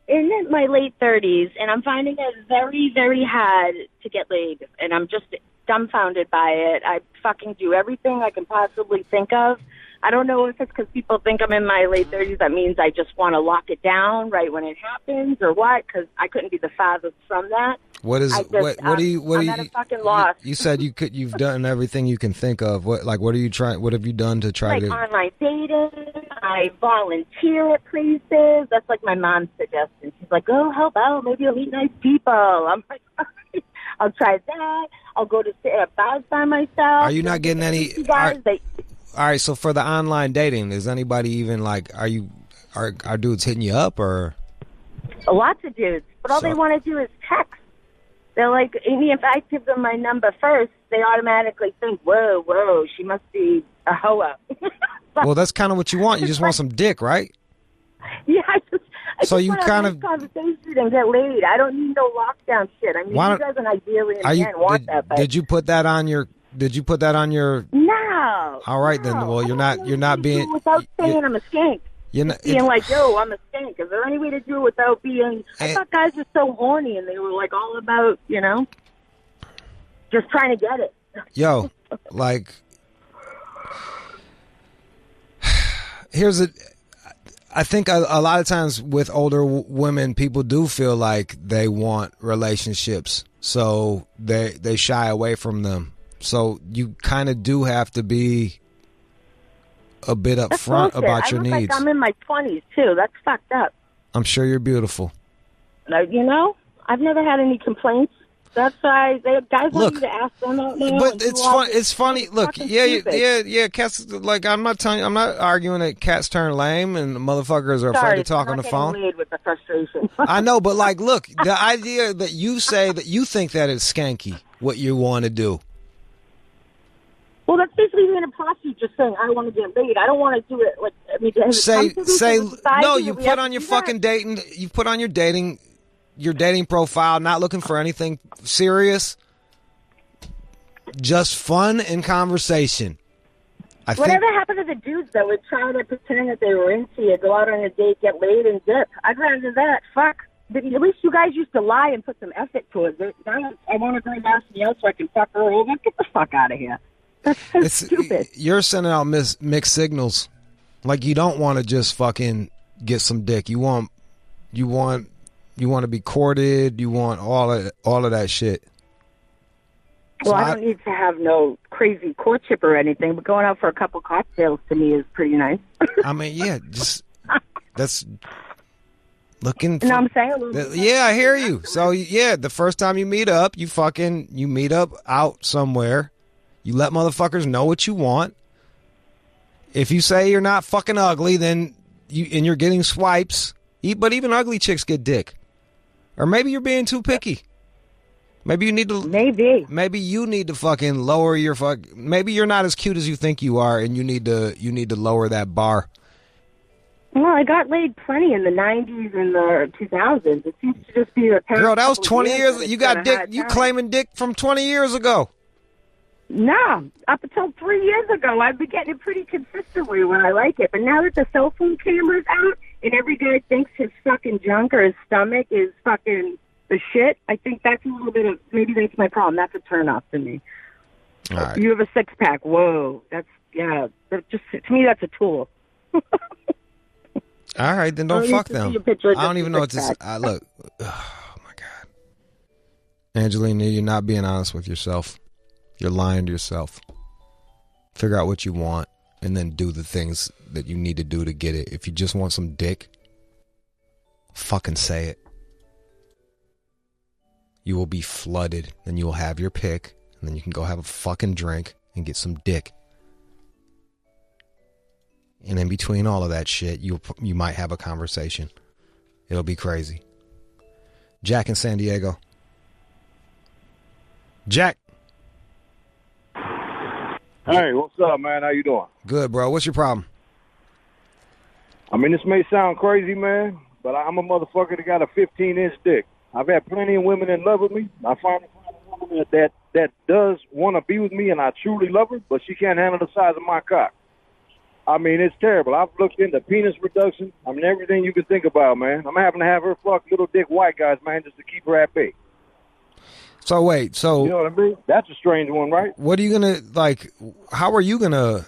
in my late 30s, and I'm finding it very, very hard to get laid, and I'm just dumbfounded by it. I fucking do everything I can possibly think of. I don't know if it's because people think I'm in my late 30s. That means I just want to lock it down right when it happens, or what? Because I couldn't be the farthest from that. What is what do you I'm at a fucking loss. You said you've done everything you can think of. What are you trying? What have you done to try like to? Online dating. I volunteer at places. That's like my mom's suggestion. She's like, "Oh, help out. Maybe you'll meet nice people." I'm like, I'll try that. I'll go to sit at bars by myself. Are you not getting any? Guys, All right, so for the online dating, is anybody even like? Are dudes hitting you up or? Lots of dudes, but all they want to do is text. They're like, if I give them my number first, they automatically think, whoa, she must be a hoa. Well, that's kind of what you want. You just want some dick, right? Yeah, I just you want kind to have conversation and get laid. I don't need no lockdown shit. I mean, who doesn't ideally want that? But Did you put that on your? No. All right then. Well, you're not being without saying I'm a skank. You're not being like, yo, I'm a skank. Is there any way to do it without being? I thought guys were so horny and they were like all about, just trying to get it. Yo, like, I think a lot of times with older women, people do feel like they want relationships, so they shy away from them. So you kind of do have to be a bit upfront about your needs. I look like I'm in my 20s too. That's fucked up. I'm sure you're beautiful. I've never had any complaints. That's why guys want you to ask them out now. But it's fun. It's funny. Look, yeah. Cats, like, I'm not arguing that cats turn lame and motherfuckers are afraid to talk on the phone. Laid with the frustration. I know, but like, look, the idea that you say that you think that it's skanky, what you want to do. Well, that's basically being a prostitute, just saying, I want to get laid. I don't want to do it like, no, you put on your fucking dating, you put on your dating profile, not looking for anything serious, just fun and conversation. Whatever happened to the dudes that would try to pretend that they were into you, go out on a date, get laid, and dip? I'd rather that. Fuck. But at least you guys used to lie and put some effort to it. Now I want a girl to ask me out so I can fuck her over. Get the fuck out of here. That's so stupid. You're sending out mixed signals. Like, you don't want to just fucking get some dick. You want to be courted. You want all of that shit. Well, I don't need to have no crazy courtship or anything, but going out for a couple cocktails to me is pretty nice. I mean, yeah, that's looking. You know what I'm saying? Yeah, I hear you. So yeah, the first time you meet up, you meet up out somewhere. You let motherfuckers know what you want. If you say you're not fucking ugly, then you're getting swipes. But even ugly chicks get dick. Or maybe you're being too picky. Maybe you need to. Maybe you need to fucking lower your fuck. Maybe you're not as cute as you think you are, and you need to lower that bar. Well, I got laid plenty in the 90s and the 2000s. It seems to just be a girl. That was 20 years. You got dick. You claiming dick from 20 years ago. No, up until 3 years ago, I've been getting it pretty consistently when I like it. But now that the cell phone camera's out and every guy thinks his fucking junk or his stomach is fucking the shit, I think that's a little bit of, maybe that's my problem. That's a turn off to me. All right. You have a six pack. Whoa, that just to me that's a tool. All right, then don't fuck them. I don't even know what this. Look, oh my god, Angelina, you're not being honest with yourself. You're lying to yourself. Figure out what you want, and then do the things that you need to do to get it. If you just want some dick, fucking say it. You will be flooded. Then you will have your pick, and then you can go have a fucking drink and get some dick. And in between all of that shit, you might have a conversation. It'll be crazy. Jack in San Diego. Jack. Hey, what's up, man? How you doing? Good, bro. What's your problem? I mean, this may sound crazy, man, but I'm a motherfucker that got a 15-inch dick. I've had plenty of women in love with me. I finally found a woman that does want to be with me, and I truly love her, but she can't handle the size of my cock. I mean, it's terrible. I've looked into penis reduction. I mean, everything you can think about, man. I'm having to have her fuck little dick white guys, man, just to keep her at bay. So wait, so you know what I mean? That's a strange one, right? What are you gonna like? How are you gonna?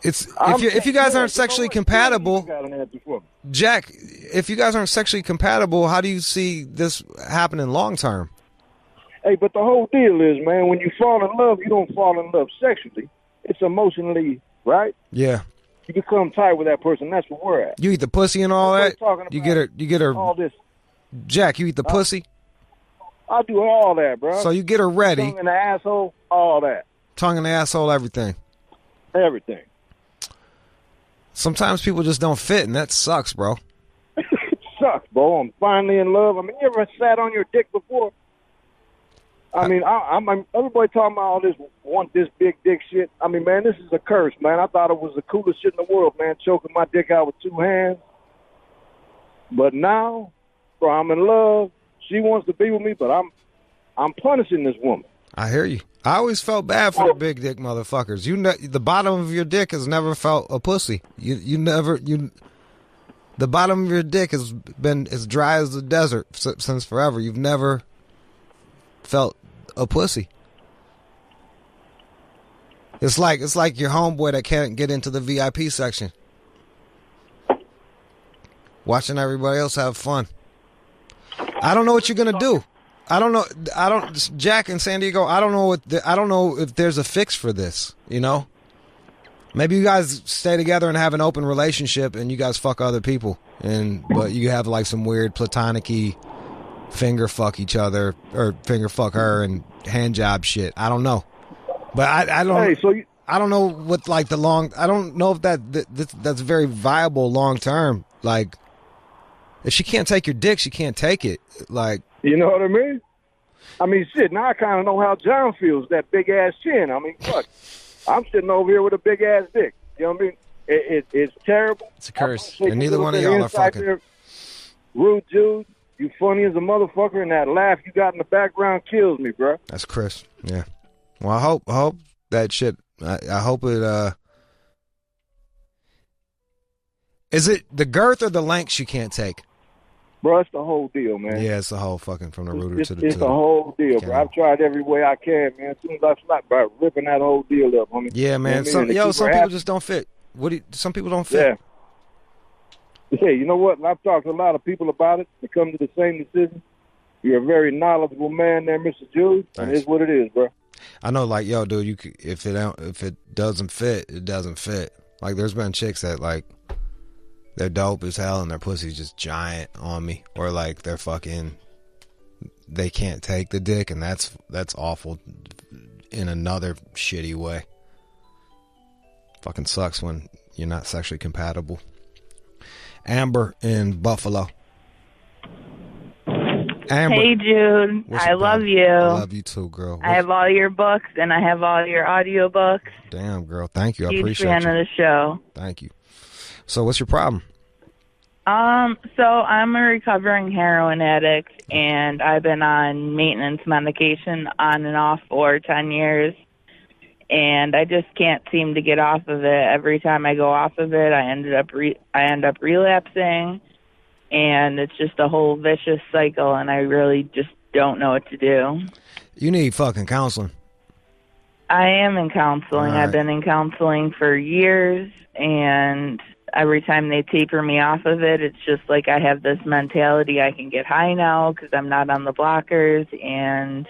It's if you guys aren't sexually compatible, Jack. If you guys aren't sexually compatible, how do you see this happening long term? Hey, but the whole deal is, man, when you fall in love, you don't fall in love sexually. It's emotionally, right? Yeah. You become tight with that person. That's where we're at. You eat the pussy and all that. You get her. All this. Jack, you eat the pussy. I do all that, bro. So you get her ready. Tongue in the asshole, all that. Tongue in the asshole, everything. Everything. Sometimes people just don't fit, and that sucks, bro. It sucks, bro. I'm finally in love. I mean, you ever sat on your dick before? I mean, I'm everybody talking about all this, want this big dick shit. I mean, man, this is a curse, man. I thought it was the coolest shit in the world, man, choking my dick out with two hands. But now, bro, I'm in love. She wants to be with me, but I'm punishing this woman. I hear you. I always felt bad for the big dick motherfuckers. The bottom of your dick has never felt a pussy. The bottom of your dick has been as dry as the desert since forever. You've never felt a pussy. It's like your homeboy that can't get into the VIP section, watching everybody else have fun. I don't know what you're gonna do. Jack in San Diego. I don't know if there's a fix for this. You know, maybe you guys stay together and have an open relationship, and you guys fuck other people, but you have like some weird platonic-y finger fuck each other or finger fuck her and hand job shit. I don't know, but I don't. Hey, I don't know what like the long. I don't know if that's very viable long term. Like, if she can't take your dick, she can't take it. Like, you know what I mean? I mean, shit. Now I kind of know how John feels. That big ass chin. I mean, fuck. I'm sitting over here with a big ass dick. You know what I mean? It's terrible. It's a curse, and neither one of y'all are fucking. There. Rude Jude. You funny as a motherfucker, and that laugh you got in the background kills me, bro. That's Chris. Yeah. Well, I hope that shit. I hope it. Is it the girth or the length she can't take? Bro, it's the whole deal, man. Yeah, it's the whole fucking from the rooter to the. It's the whole deal, bro. I've tried every way I can, man. As soon as I stop, bro, ripping that whole deal up, homie. Yeah, man. Some people just don't fit. Some people don't fit. Yeah. Yeah, you know what? I've talked to a lot of people about it. They come to the same decision. You're a very knowledgeable man there, Mr. Jude. And it is what it is, bro. I know, like, yo, dude, if it doesn't fit, it doesn't fit. Like, there's been chicks that, like, they're dope as hell and their pussy's just giant on me. Or, like, they're fucking, they can't take the dick, and that's awful in another shitty way. Fucking sucks when you're not sexually compatible. Amber in Buffalo. Amber. Hey, Jude. I love you. I love you too, girl. I have all your books, and I have all your audio books. Damn, girl. Thank you. I Huge appreciate fan you. of the show. Thank you. So what's your problem? So I'm a recovering heroin addict, and I've been on maintenance medication on and off for 10 years. And I just can't seem to get off of it. Every time I go off of it, I end up relapsing. and it's just a whole vicious cycle, and I really just don't know what to do. You need fucking counseling. I am in counseling. All right. I've been in counseling for years, and every time they taper me off of it, it's just like I have this mentality I can get high now because I'm not on the blockers, and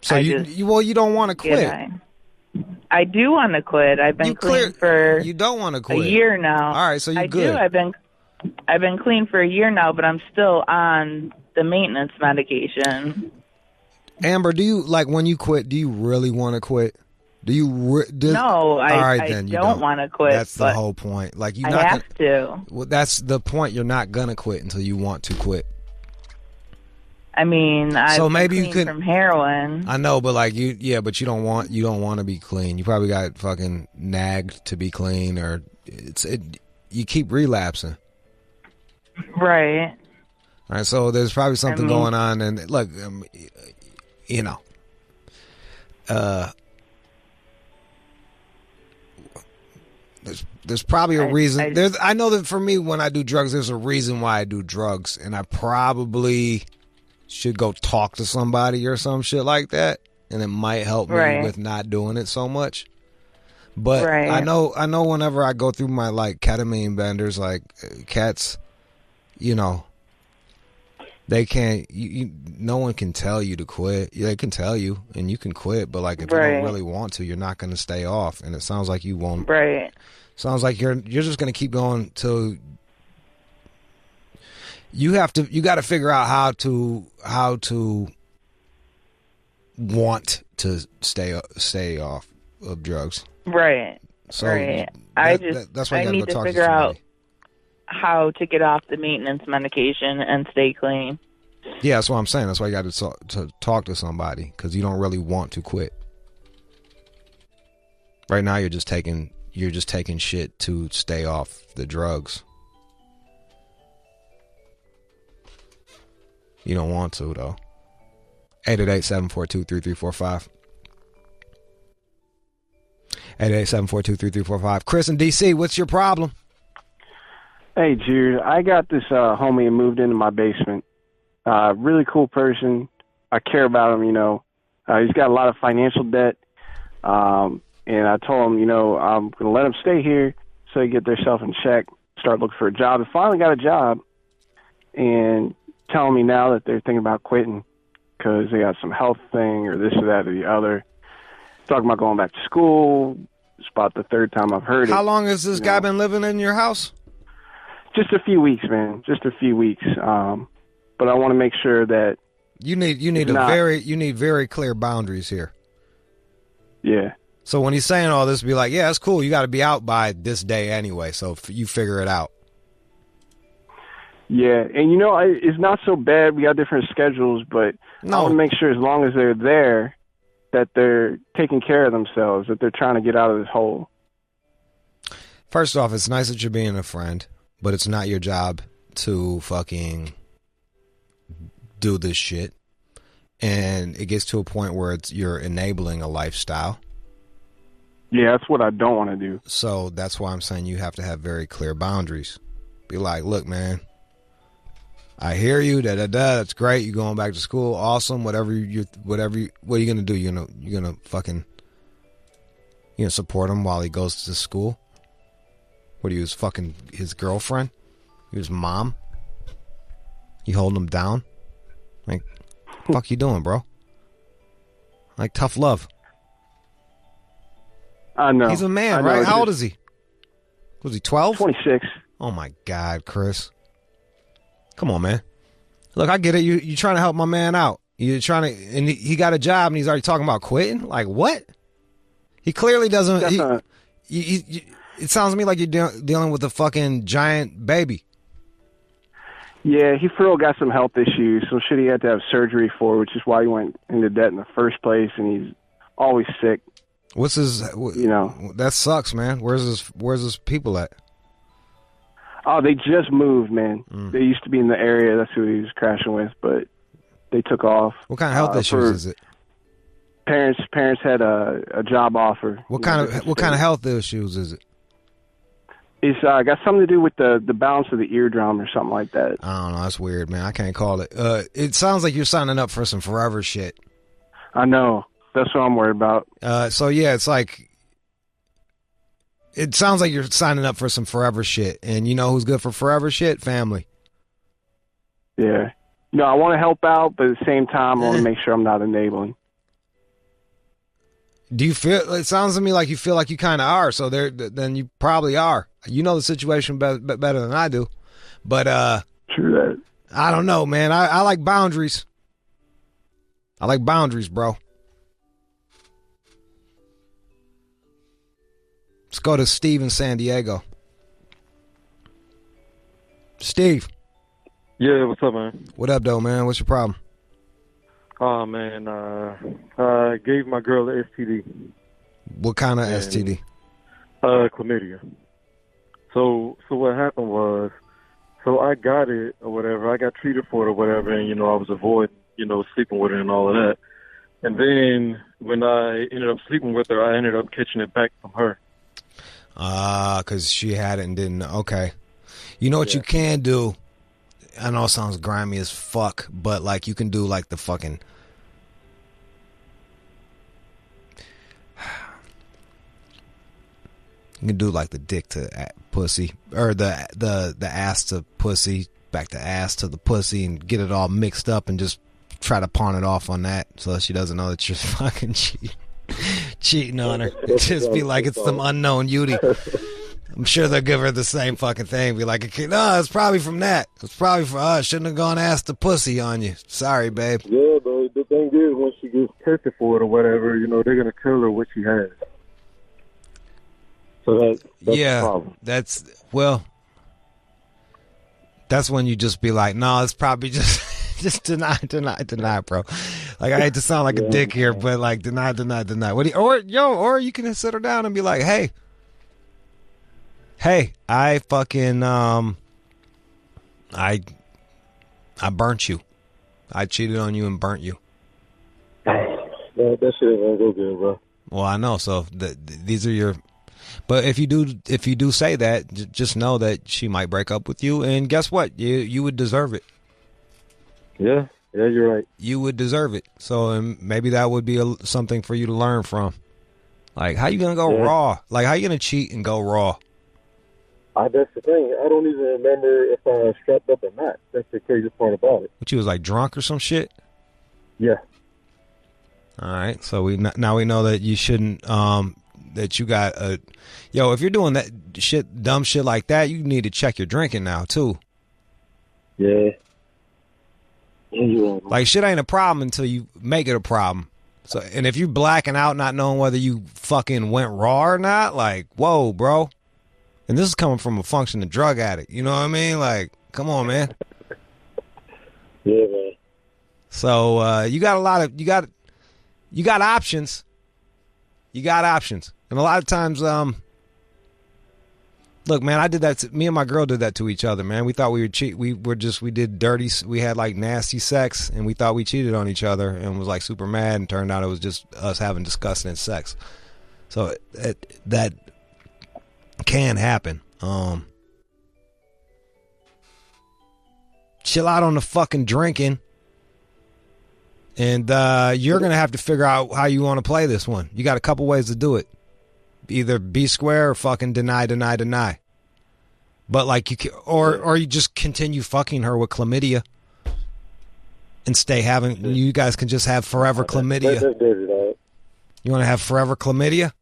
so you don't want to quit. I do want to quit. I've been clean for you don't want to quit. a year now. All right, so you're I good. do. I've been clean for a year now, but I'm still on the maintenance medication. Amber, do you when you quit? Do you really want to quit? Do you? No, I then don't want to quit. That's the whole point. I have to. Well, that's the point. You're not gonna quit until you want to quit. I mean, so maybe you could from heroin. I know, but but you don't want to be clean. You probably got fucking nagged to be clean, or you keep relapsing. Right. All right. So there's probably something going on, and look, there's probably a reason. I know that for me, when I do drugs, there's a reason why I do drugs, and I probably should go talk to somebody or some shit like that, and it might help me with not doing it so much. But I know whenever I go through my ketamine benders, cats, they can't. No one can tell you to quit. They can tell you, and you can quit. But if you don't really want to, you're not going to stay off. And it sounds like you won't. Right. Sounds like you're just going to keep going till you got to figure out how to want to stay off of drugs. Right. So that's why I need to figure out how to get off the maintenance medication and stay clean. Yeah, that's what I'm saying. That's why you got to talk to somebody, because you don't really want to quit. Right now, you're just taking shit to stay off the drugs. You don't want to, though. 888-742-3345. 888-742-3345. Chris in D.C., what's your problem? Hey, Jude. I got this homie who moved into my basement. Really cool person. I care about him, He's got a lot of financial debt. And I told him, I'm going to let him stay here so they get themselves in check, start looking for a job. And finally got a job. And telling me now that they're thinking about quitting because they got some health thing or this or that or the other. Talking about going back to school. It's about the third time I've heard it. How long has this guy been living in your house? Just a few weeks, man. Just a few weeks. But I want to make sure that you need very clear boundaries here. Yeah. So when he's saying all this, be like, yeah, it's cool. You got to be out by this day anyway. So you figure it out. Yeah, and it's not so bad. We got different schedules, but I want to make sure as long as they're there, that they're taking care of themselves, that they're trying to get out of this hole. First off, it's nice that you're being a friend, but it's not your job to fucking do this shit. And it gets to a point where you're enabling a lifestyle. Yeah, that's what I don't want to do. So that's why I'm saying you have to have very clear boundaries. Be like, look, man, I hear you. That's great. You're going back to school. Awesome. What are you gonna do? You're gonna fucking support him while he goes to school. What, he was fucking his girlfriend? He was mom? You holding him down? Like, what the fuck you doing, bro? Like, tough love. I know. He's a man, right? How old is he? Was he 12? 26. Oh my God, Chris. Come on, man. Look, I get it. You're trying to help my man out. You're trying to, and he got a job and he's already talking about quitting? Like, what? He clearly doesn't. It sounds to me like you're dealing with a fucking giant baby. Yeah, he for real got some health issues, so shit he had to have surgery for, which is why he went into debt in the first place, and he's always sick. What's his? That sucks, man. Where's his people at? Oh, they just moved, man. They used to be in the area. That's who he was crashing with, but they took off. What kind of health issues is it? Parents had a job offer. What kind of health issues is it? It's got something to do with the balance of the eardrum or something like that. I don't know. That's weird, man. I can't call it. It sounds like you're signing up for some forever shit. I know. That's what I'm worried about. So yeah, it's like, it sounds like you're signing up for some forever shit. And you know who's good for forever shit? Family. Yeah. No, I want to help out, but at the same time, I want to make sure I'm not enabling. Do you feel? It sounds to me like you feel like you kind of are. So then you probably are. You know the situation better than I do. But true that. I don't know, man. I like boundaries. I like boundaries, bro. Let's go to Steve in San Diego. Steve. Yeah, what's up, man? What up, though, man? What's your problem? Oh, man, I gave my girl an STD. What kind of STD? Chlamydia. So what happened was, so I got it or whatever. I got treated for it or whatever, and, I was avoiding, sleeping with her and all of that. And then when I ended up sleeping with her, I ended up catching it back from her. Because she had it and didn't. Okay. You know what you can do? I know it sounds grimy as fuck, but like you can do like the fucking. You can do like the dick to pussy, or the ass to pussy, back to ass to the pussy, and get it all mixed up and just try to pawn it off on that so that she doesn't know that you're fucking cheating on her. Just be like it's some unknown beauty. I'm sure they'll give her the same fucking thing. Be like, no, it's probably from that. It's probably for us. Shouldn't have gone ass the pussy on you. Sorry, babe. Yeah, but the thing is, when she gets tested for it or whatever, they're going to tell her what she has. So that's the problem. That's when you just be like, no, it's probably just deny, bro. Like, I hate to sound like a dick here, but like, deny. What do you, or you can sit her down and be like, hey, I fucking, I burnt you. I cheated on you and burnt you. That shit ain't gonna go good, bro. Well, I know. So these are your, but if you do say that, just know that she might break up with you, and guess what? You would deserve it. Yeah, you're right. You would deserve it. So maybe that would be something for you to learn from. Like, how you gonna go raw? Like, how you gonna cheat and go raw? That's the thing. I don't even remember if I strapped up or not. That's the crazy part about it. What, you was like drunk or some shit? Yeah. All right. So now we know that you shouldn't. That you got a. Yo, if you're doing that shit, dumb shit like that, you need to check your drinking now too. Yeah. Like, shit ain't a problem until you make it a problem. So, and if you blacking out, not knowing whether you fucking went raw or not, like, whoa, bro. And this is coming from a functioning drug addict. You know what I mean? Like, come on, man. Yeah, man. So you got options. You got options. And a lot of times, look, man, I did that. Me and my girl did that to each other, man. We thought we would cheat. We did dirty. We had like nasty sex, and we thought we cheated on each other, and was like super mad. And turned out it was just us having disgusting sex. So that can happen. Chill out on the fucking drinking, and you're gonna have to figure out how you want to play this one. You got a couple ways to do it. Either be square or fucking deny. But like, you can, or you just continue fucking her with chlamydia and stay having. You guys can just have forever chlamydia. You want to have forever chlamydia?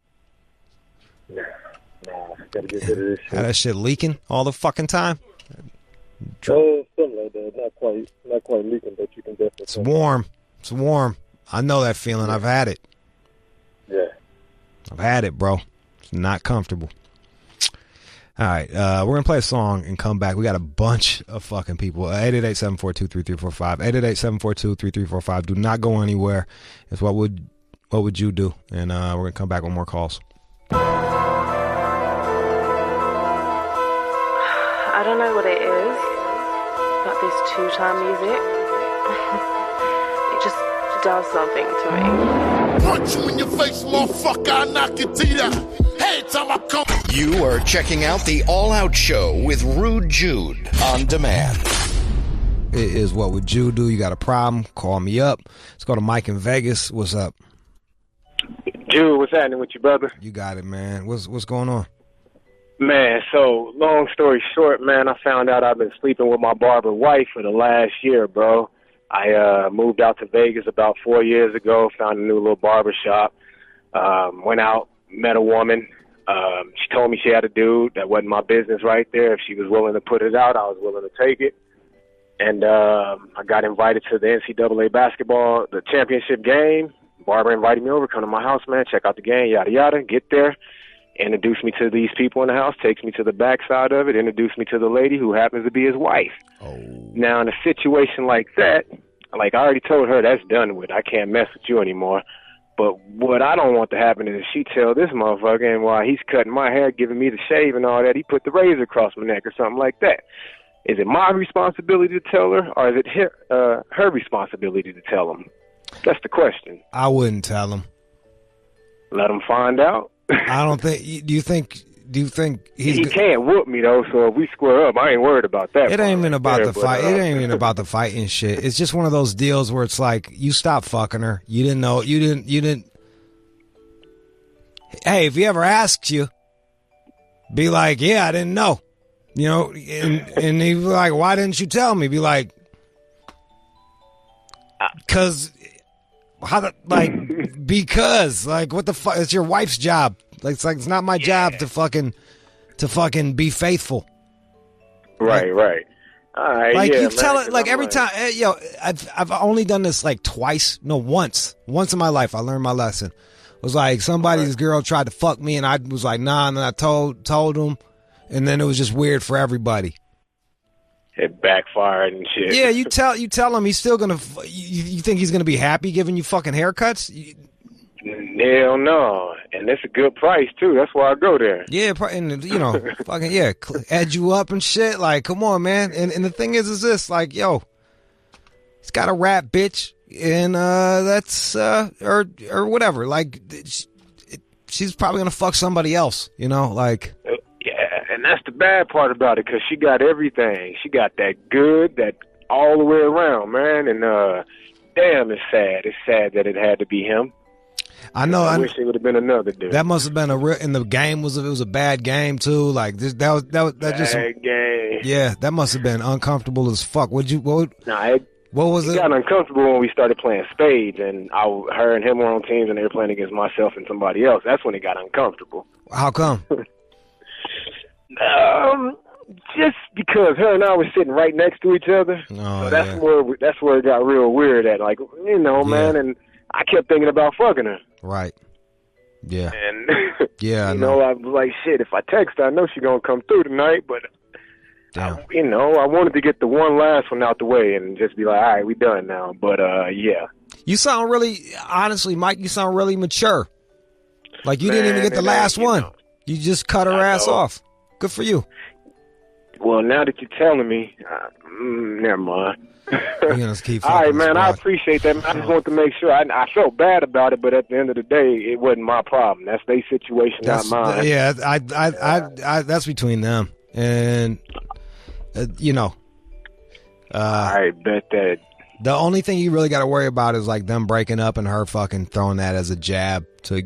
Nah, gotta get rid of this shit. Have that shit leaking all the fucking time? Something like that. Not quite leaking, but you can definitely. It's warm. I know that feeling. I've had it. Yeah. I've had it, bro. It's not comfortable. All right, we're going to play a song and come back. We got a bunch of fucking people. 888-742-3345. 888-742-3345. Do not go anywhere. It's what would you do? And we're going to come back with more calls. I don't know what it is, but this two-time music, it just does something to me. Punch you in your face, motherfucker, I knock your teeth out. Every time I come. You are checking out the All Out Show with Rude Jude on demand. It is What Would Jude Do? You got a problem? Call me up. Let's go to Mike in Vegas. What's up? Jude, what's happening with you, brother? You got it, man. What's going on? Man, so long story short, man, I found out I've been sleeping with my barber wife for the last year, bro. I moved out to Vegas about 4 years ago, found a new little barber shop, went out, met a woman. She told me she had a dude. That wasn't my business right there. If she was willing to put it out, I was willing to take it. And I got invited to the NCAA basketball, the championship game. Barber invited me over, come to my house, man, check out the game, yada, yada. Get there, introduce me to these people in the house, takes me to the backside of it, introduce me to the lady who happens to be his wife. Oh. Now, in a situation like that, like I already told her, that's done with. I can't mess with you anymore. But what I don't want to happen is she tell this motherfucker, and while he's cutting my hair, giving me the shave and all that, he put the razor across my neck or something like that. Is it my responsibility to tell her, or is it her responsibility to tell him? That's the question. I wouldn't tell him. Let him find out. I don't think. Do you think he can't whoop me though? So if we square up, I ain't worried about that. It ain't even about the fight. It ain't even about the fighting shit. It's just one of those deals where it's like you stop fucking her. You didn't know. You didn't. Hey, if he ever asks you, be like, yeah, I didn't know. You know, and he be like, why didn't you tell me? Be like, because what the fuck? It's your wife's job. Like it's not my job to fucking be faithful. Right. All right. Like yeah, you tell man, it like every time. I've only done this like twice. No, once in my life. I learned my lesson. It was like somebody's girl tried to fuck me, and I was like, nah, and then I told him, and then it was just weird for everybody. It backfired and shit. Yeah, you tell him he's still gonna. You think he's gonna be happy giving you fucking haircuts? Hell no, and it's a good price too. That's why I go there. Yeah, and fucking edge you up and shit. Like, come on, man. And the thing is this, like, yo, he's got a rap, bitch, and that's or whatever. Like, she's probably gonna fuck somebody else. Like. And that's the bad part about it, because she got everything. She got that good, that all the way around, man. And damn, it's sad. It's sad that it had to be him. I know. I wish it would have been another dude. That must have been in the game it was a bad game too. Like that bad game. Yeah, that must have been uncomfortable as fuck. What was it? It got uncomfortable when we started playing spades, and her and him were on teams, and they were playing against myself and somebody else. That's when it got uncomfortable. How come? Just because her and I were sitting right next to each other. Oh, so that's where it got real weird at. Like, man, and I kept thinking about fucking her. Right. Yeah. And yeah, I was like, shit, if I text her, I know she's gonna come through tonight, but I wanted to get the one last one out the way and just be like, all right, we done now. But yeah. You sound honestly, Mike, you sound really mature. Like you didn't even get the last one. You just cut her ass off. Good for you. Well, now that you're telling me, never mind. All right, man, I appreciate that. I just want to make sure. I felt bad about it, but at the end of the day, it wasn't my problem. That's their situation, not mine. Yeah, I that's between them. And, I bet that. The only thing you really got to worry about is like them breaking up and her fucking throwing that as a jab to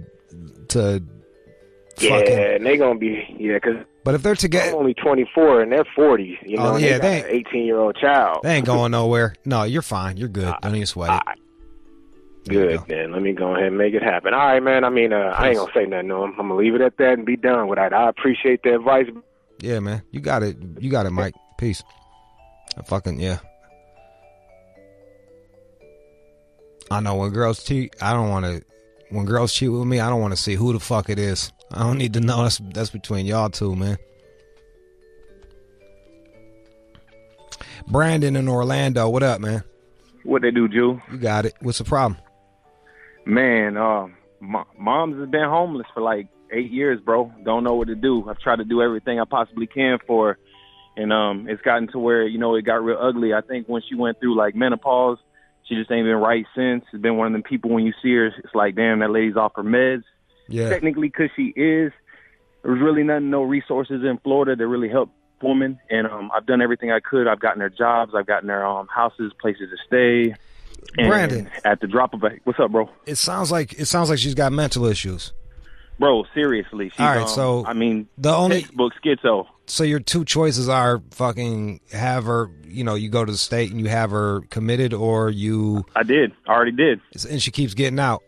and they gonna be because. But if they're together, I'm only 24 and they're 40. They got an 18-year-old child. They ain't going nowhere. No, you're fine. You're good. Don't even sweat it. Good, then. Let me go ahead and make it happen. All right, man. I mean, I ain't gonna say nothing to him. I'm gonna leave it at that and be done with it. I appreciate the advice. Yeah, man. You got it. You got it, Mike. Peace. I know when girls cheat, when girls cheat with me, I don't want to see who the fuck it is. I don't need to know. That's between y'all two, man. Brandon in Orlando, what up, man? What they do, Jew? You got it. What's the problem? Man, mom's has been homeless for like 8 years, bro. Don't know what to do. I've tried to do everything I possibly can for her. And it's gotten to where, it got real ugly. I think when she went through like menopause, she just ain't been right since. It's been one of them people when you see her, it's like, damn, that lady's off her meds. Yeah. Technically, because she is, there was really no resources in Florida that really helped women, and I've done everything I could. I've gotten their jobs, I've gotten their houses, places to stay. And Brandon, at the drop of a, what's up, bro? It sounds like she's got mental issues. Bro, seriously. She's, all right, so I mean, the only textbook schizo. So your two choices are fucking have her, you go to the state and you have her committed, or you. I already did. And she keeps getting out.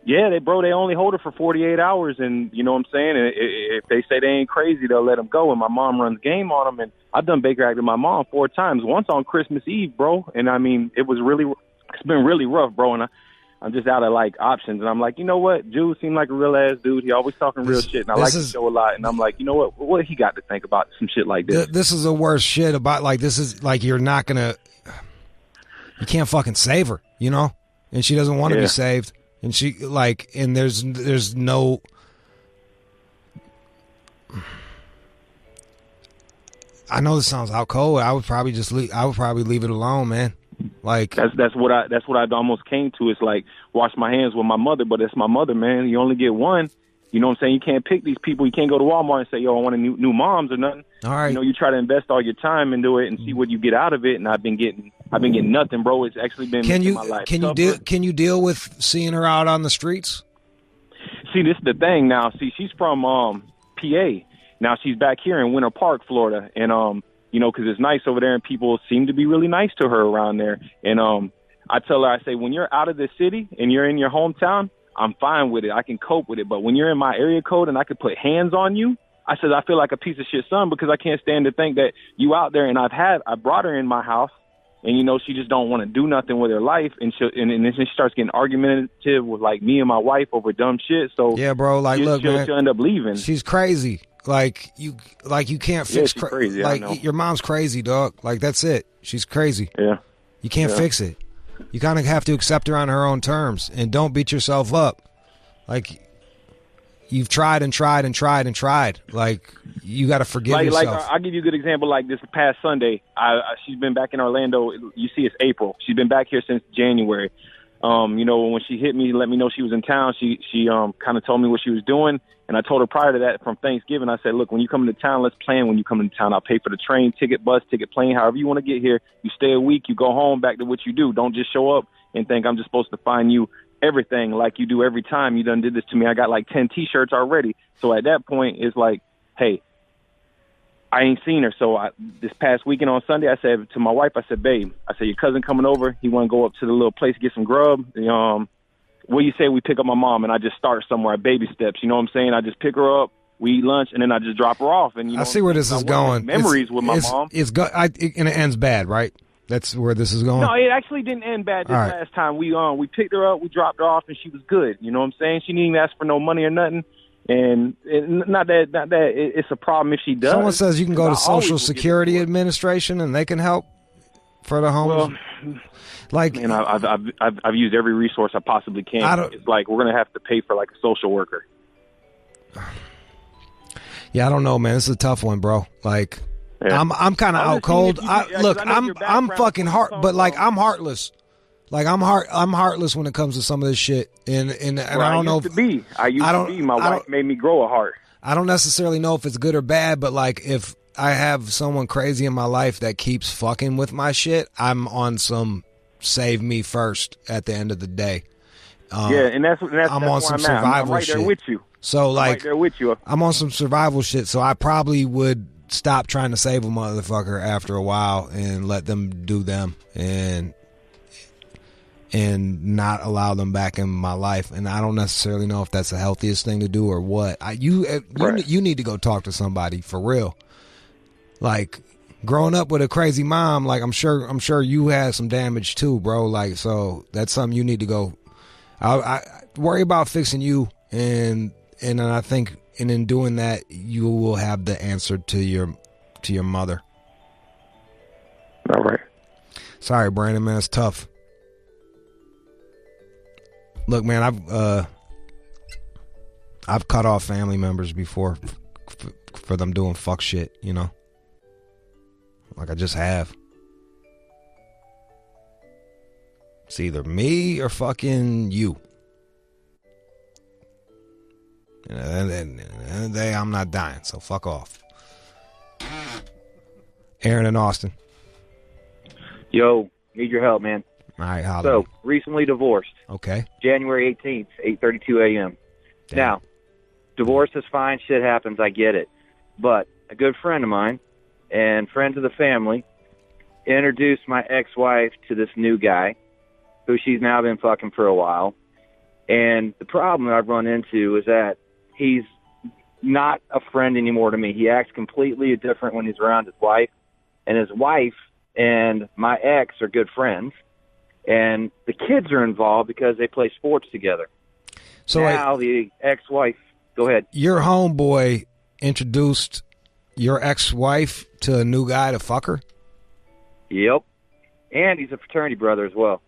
Yeah, they only hold her for 48 hours, and you know what I'm saying? And if they say they ain't crazy, they'll let them go, and my mom runs game on them, and I've done Baker Act with my mom 4 times, once on Christmas Eve, bro, and I mean, it's been really rough, bro, and I'm just out of, like, options, and I'm like, you know what? Jude seemed like a real-ass dude. He always talking real shit, and I like the show a lot, and I'm like, you know what he got to think about some shit like this? This is the worst shit about, like, this is, like, you're not gonna, you can't fucking save her, and she doesn't want to be saved. And she and there's no. I know this sounds out cold. I would probably leave it alone, man. Like that's what I almost came to. It's like wash my hands with my mother, but it's my mother, man. You only get one. You know what I'm saying? You can't pick these people. You can't go to Walmart and say, yo, I want a new moms or nothing. All right. You try to invest all your time into it and see what you get out of it. And I've been getting nothing, bro. It's actually been making my life tougher. Can you deal with seeing her out on the streets? See, this is the thing now. See, she's from PA. Now she's back here in Winter Park, Florida. And, because it's nice over there and people seem to be really nice to her around there. And I tell her, I say, when you're out of the city and you're in your hometown, I'm fine with it. I can cope with it. But when you're in my area code and I can put hands on you, I said, I feel like a piece of shit son because I can't stand to think that you out there and I brought her in my house and, she just don't want to do nothing with her life. And then she starts getting argumentative with like me and my wife over dumb shit. So yeah, bro, look, man, she'll end up leaving. She's crazy. You can't fix crazy. Your mom's crazy, dog. Like that's it. She's crazy. Yeah. You can't fix it. You kind of have to accept her on her own terms and don't beat yourself up. Like, you've tried and tried and tried and tried. Like, you got to forgive yourself. Like, I'll give you a good example. Like, this past Sunday, she's been back in Orlando. You see, it's April. She's been back here since January. When she hit me, let me know she was in town. She kind of told me what she was doing. And I told her prior to that from Thanksgiving, I said, look, when you come into town, let's plan when you come into town. I'll pay for the train, ticket, bus, ticket, plane, however you want to get here. You stay a week, you go home, back to what you do. Don't just show up and think I'm just supposed to find you everything like you do every time. You done did this to me. I got like 10 T-shirts already. So at that point, it's like, hey, I ain't seen her. So this past weekend on Sunday, I said to my wife, I said, babe, your cousin coming over. He want to go up to the little place, get some grub. What do you say we pick up my mom and I just start somewhere at baby steps? You know what I'm saying? I just pick her up, we eat lunch, and then I just drop her off. And I see where this is going. Memories with my mom. And it ends bad, right? That's where this is going. No, it actually didn't end bad this last time. We picked her up, we dropped her off, and she was good. You know what I'm saying? She didn't even ask for no money or nothing. And not that it's a problem if she does. Someone says you can go to Social Security Administration and they can help for the homeless. Well, and I've used every resource I possibly can. It's like we're gonna have to pay for like a social worker. Yeah, I don't know, man. This is a tough one, bro. Like, yeah. I'm kind of out cold. I'm fucking but like I'm heartless. Like I'm heartless when it comes to some of this shit, and I don't know. I used to be. My wife made me grow a heart. I don't necessarily know if it's good or bad, but like if I have someone crazy in my life that keeps fucking with my shit, I'm on some save me first at the end of the day. And that's I'm on some survival shit. I'm right there with you. So like, right there with you. I'm on some survival shit. So I probably would stop trying to save a motherfucker after a while and let them do them and not allow them back in my life. And I don't necessarily know if that's the healthiest thing to do or what. You need to go talk to somebody for real. Like, growing up with a crazy mom, like I'm sure you had some damage too, bro. Like, so that's something you need to go. I worry about fixing you, and I think, and in doing that, you will have the answer to your mother. All right. Sorry, Brandon, man, it's tough. Look, man, I've cut off family members before for them doing fuck shit, you know. Like I just have. It's either me or fucking you. And at the end of the day, I'm not dying, so fuck off. Aaron in Austin. Yo, need your help, man. All right, holla. So, recently divorced. Okay. January 18th, 8:32 a.m. Now, divorce is fine. Shit happens. I get it. But a good friend of mine and friends of the family introduced my ex-wife to this new guy who she's now been fucking for a while. And the problem that I've run into is that he's not a friend anymore to me. He acts completely different when he's around his wife. And his wife and my ex are good friends. And the kids are involved because they play sports together. So now the ex-wife, go ahead. Your homeboy introduced your ex-wife to a new guy to fuck her? Yep. And he's a fraternity brother as well.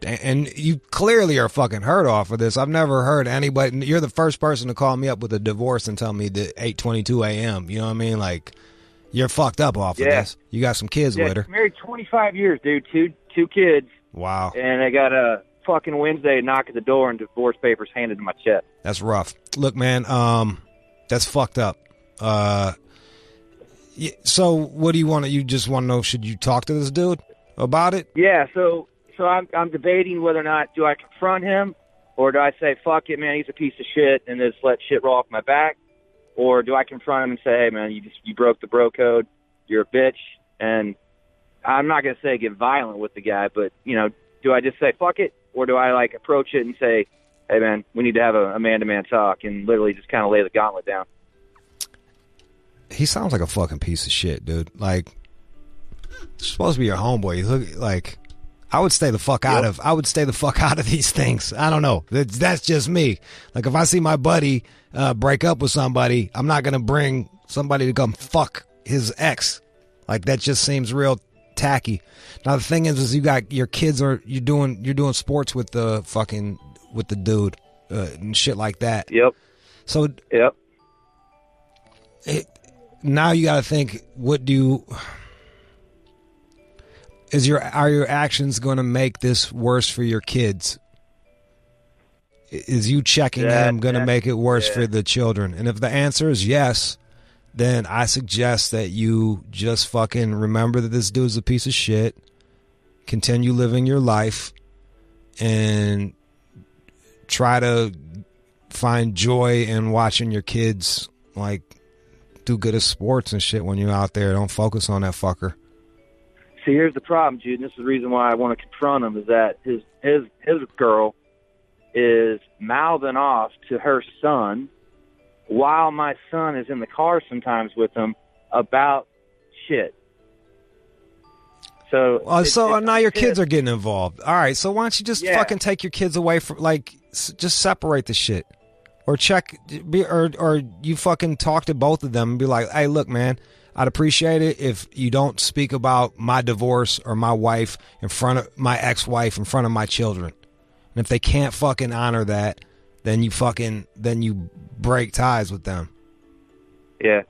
And you clearly are fucking hurt off of this. I've never heard anybody. You're the first person to call me up with a divorce and tell me that 8:22 a.m. You know what I mean? Like, you're fucked up off of this. You got some kids with her. Married 25 years, dude. Two kids. Wow. And I got a fucking Wednesday knock at the door and divorce papers handed to my chest. That's rough. Look, man, that's fucked up. So what do you want? You just want to know, should you talk to this dude about it? Yeah, so I'm debating whether or not do I confront him or do I say, fuck it, man, he's a piece of shit and just let shit roll off my back? Or do I confront him and say, hey, man, you broke the bro code, you're a bitch, and I'm not going to say get violent with the guy, but, you know, do I just say fuck it, or do I, like, approach it and say, hey, man, we need to have a man-to-man talk and literally just kind of lay the gauntlet down? He sounds like a fucking piece of shit, dude. Like, it's supposed to be your homeboy. You look like, I would stay the fuck out of. I would stay the fuck out of these things. I don't know. That's just me. Like, if I see my buddy break up with somebody, I'm not gonna bring somebody to come fuck his ex. Like, that just seems real tacky. Now the thing is you got your kids, or you're doing sports with the fucking with the dude and shit like that. Yep. So yep. Now you got to think. What do you? Are your actions going to make this worse for your kids? Is you checking him going to make it worse for the children? And if the answer is yes, then I suggest that you just fucking remember that this dude's a piece of shit, continue living your life, and try to find joy in watching your kids, like, do good at sports and shit when you're out there. Don't focus on that fucker. See, here's the problem, Jude, and this is the reason why I want to confront him, is that his girl is mouthing off to her son while my son is in the car sometimes with him about shit. So now your kids are getting involved. All right, so why don't you just fucking take your kids away from, like, just separate the shit. Or or you fucking talk to both of them and be like, hey, look, man, I'd appreciate it if you don't speak about my divorce or my wife in front of my ex-wife, in front of my children. And if they can't fucking honor that, then you break ties with them. Yeah.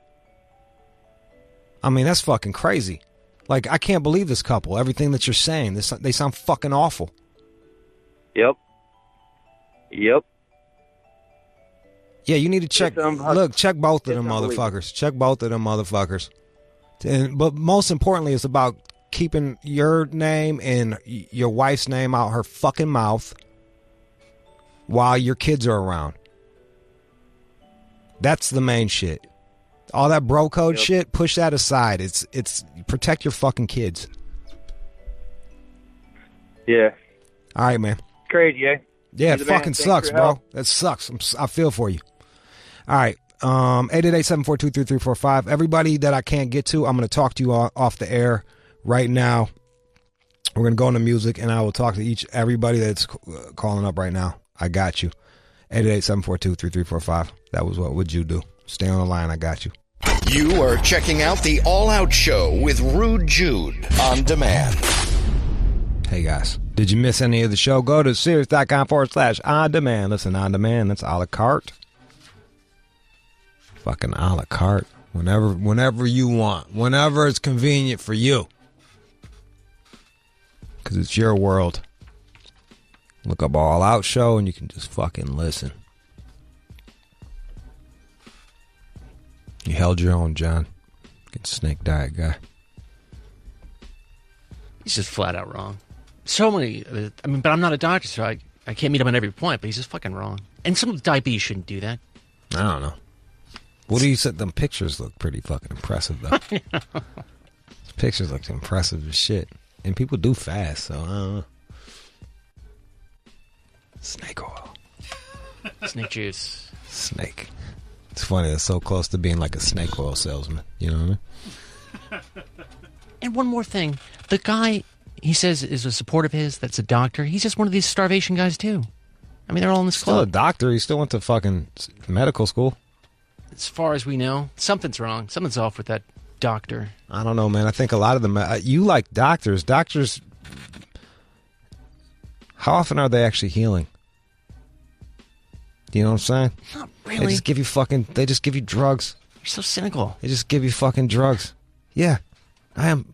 I mean, that's fucking crazy. Like, I can't believe this couple. Everything that you're saying, they sound fucking awful. Yep. Yeah, you need to check. Look, check both of them motherfuckers. Check both of them motherfuckers. But most importantly, it's about keeping your name and your wife's name out her fucking mouth while your kids are around. That's the main shit. All that bro code shit, push that aside. It's protect your fucking kids. Yeah. All right, man. Crazy, eh? Yeah, it fucking sucks, bro. That sucks. I feel for you. All right. 888-742-3345. Everybody that I can't get to, I'm going to talk to you off the air right now. We're going to go into music, and I will talk to everybody that's calling up right now. I got you. 888-742-3345. That was What Would You Do? Stay on the line. I got you. You are checking out the All Out Show with Rude Jude on demand. Hey, guys. Did you miss any of the show? Go to Sirius.com/on demand. Listen, on demand. That's a la carte. Fucking a la carte. Whenever you want. Whenever it's convenient for you. Because it's your world. Look up All Out Show and you can just fucking listen. You held your own, John. Get snake diet guy. He's just flat out wrong. So many. I mean, but I'm not a doctor, so I can't meet him on every point. But he's just fucking wrong. And some with diabetes shouldn't do that. I don't know. What do you say? Them pictures look pretty fucking impressive, though. These pictures look impressive as shit, and people do fast. So I don't know. Snake oil. Snake juice. Snake. It's funny. It's so close to being like a snake oil salesman. You know what I mean? And one more thing. The guy, he says, is a support of his that's a doctor. He's just one of these starvation guys, too. I mean, they're all in this Still club. a doctor. He still went to fucking medical school. As far as we know, something's wrong. Something's off with that doctor. I don't know, man. I think a lot of them... you like doctors. Doctors... How often are they actually healing? You know what I'm saying? Not really. They just give you fucking... They just give you drugs. You're so cynical. They just give you fucking drugs. Yeah. I am...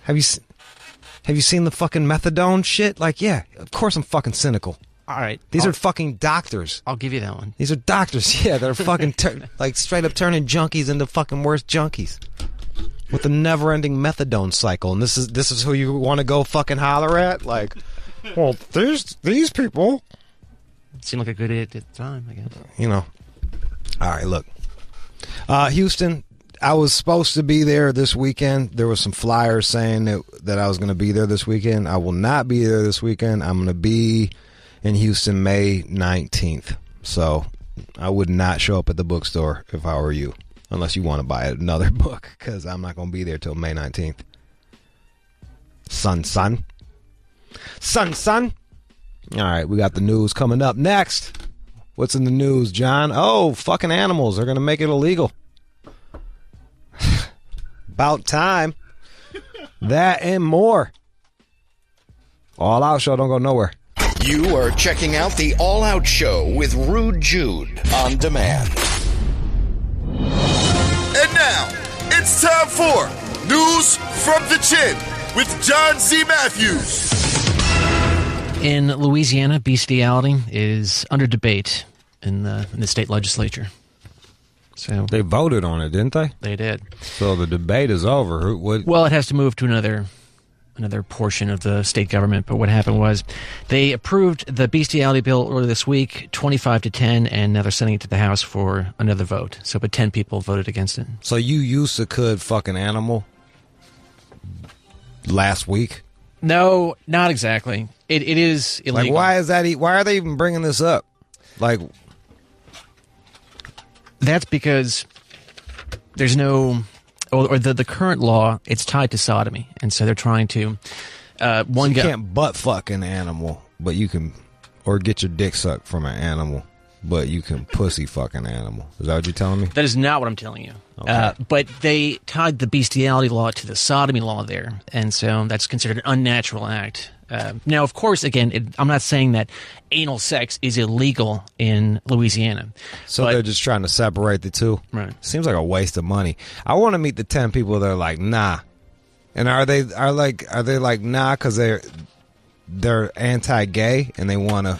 Have you seen the fucking methadone shit? Like, yeah. Of course I'm fucking cynical. All right. These are fucking doctors. I'll give you that one. These are doctors. Yeah, they're fucking... like, straight up turning junkies into fucking worse junkies. With a never-ending methadone cycle. And this is who you want to go fucking holler at? Like, well, these people... Seemed like a good hit at the time, I guess. You know. All right, look. Houston, I was supposed to be there this weekend. There was some flyers saying that I was going to be there this weekend. I will not be there this weekend. I'm going to be in Houston May 19th. So I would not show up at the bookstore if I were you. Unless you want to buy another book. Because I'm not going to be there till May 19th. Son. All right, we got the news coming up next. What's in the news, John? Oh, fucking animals. They're going to make it illegal. About time. That and more. All Out Show, don't go nowhere. You are checking out the All Out Show with Rude Jude on demand. And now, it's time for News from the Chin with John C. Matthews. In Louisiana, bestiality is under debate in the state legislature. So they voted on it, didn't they? They did. So the debate is over. Well, it has to move to another portion of the state government. But what happened was they approved the bestiality bill earlier this week, 25-10, and now they're sending it to the House for another vote. So, but 10 people voted against it. So you used to could fuck an animal last week? No, not exactly. It is illegal. Like, why are they even bringing this up? Like, that's because there's no, or the current law, it's tied to sodomy, and so they're trying to. So you can't butt fuck an animal, but you can, or get your dick sucked from an animal, but you can pussy fuck an animal. Is that what you're telling me? That is not what I'm telling you. Okay. But they tied the bestiality law to the sodomy law there, and so that's considered an unnatural act. Now, of course, again, I'm not saying that anal sex is illegal in Louisiana. So they're just trying to separate the two? Right. Seems like a waste of money. I want to meet the 10 people that are like, nah. And are they like nah because they're anti-gay and they want to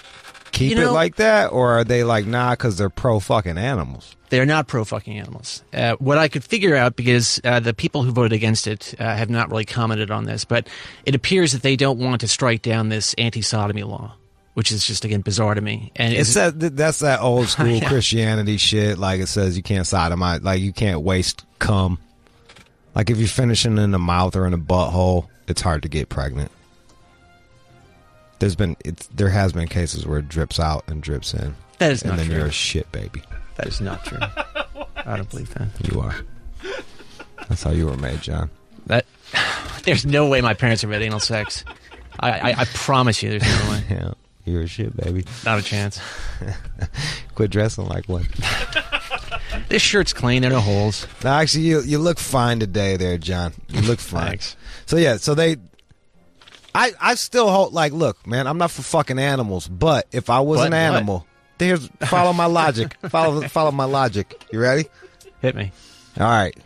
keep it like that? Or are they like nah because they're pro-fucking animals? They're not pro-fucking animals. What I could figure out, because the people who voted against it have not really commented on this, but it appears that they don't want to strike down this anti-sodomy law, which is just, again, bizarre to me. And that's that old school Christianity shit. Like, it says you can't sodomize, like you can't waste cum. Like, if you're finishing in the mouth or in a butthole, it's hard to get pregnant. There has been cases where it drips out and drips in. That is not true. And then you're a shit baby. That is not true. I don't believe that. You are. That's how you were made, John. There's no way my parents have had anal sex. I promise you there's no way. Yeah, you're a shit baby. Not a chance. Quit dressing like one. This shirt's clean. There are no holes. No, actually, you look fine today there, John. You look fine. Thanks. So, yeah, I still hold, like, look, man, I'm not for fucking animals, but if I was an animal... Follow my logic. Follow my logic. You ready? Hit me. All right.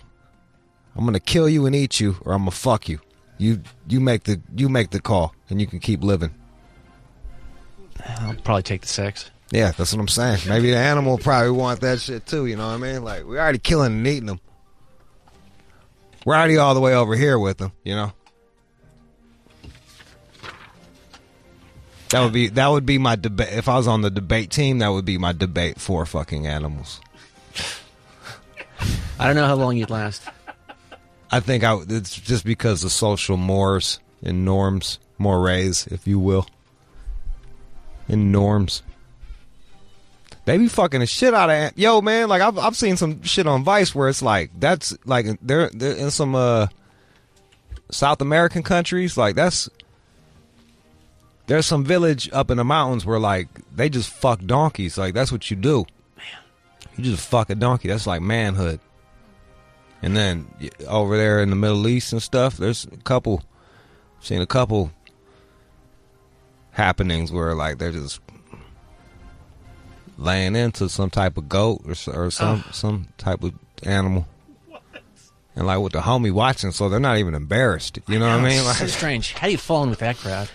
I'm gonna kill you and eat you, or I'm gonna fuck you. You make the call, and you can keep living. I'll probably take the sex. Yeah, that's what I'm saying. Maybe the animal probably want that shit too, you know what I mean? Like, we're already killing and eating them. We're already all the way over here with them, you know? That would be my debate. If I was on the debate team, that would be my debate for fucking animals. I don't know how long you'd last. I think it's just because of social mores and norms, mores, if you will. And norms. They be fucking the shit out of yo, man. Like I've seen some shit on Vice where it's like that's like they're in some South American countries. Like there's some village up in the mountains where like they just fuck donkeys. Like that's what you do. Man, you just fuck a donkey. That's like manhood. And then over there in the Middle East and stuff, there's seen a couple happenings where like they're just laying into some type of goat or some type of animal. What? And like with the homie watching, so they're not even embarrassed. You know what I mean? Like, so strange. How do you fall in with that crowd?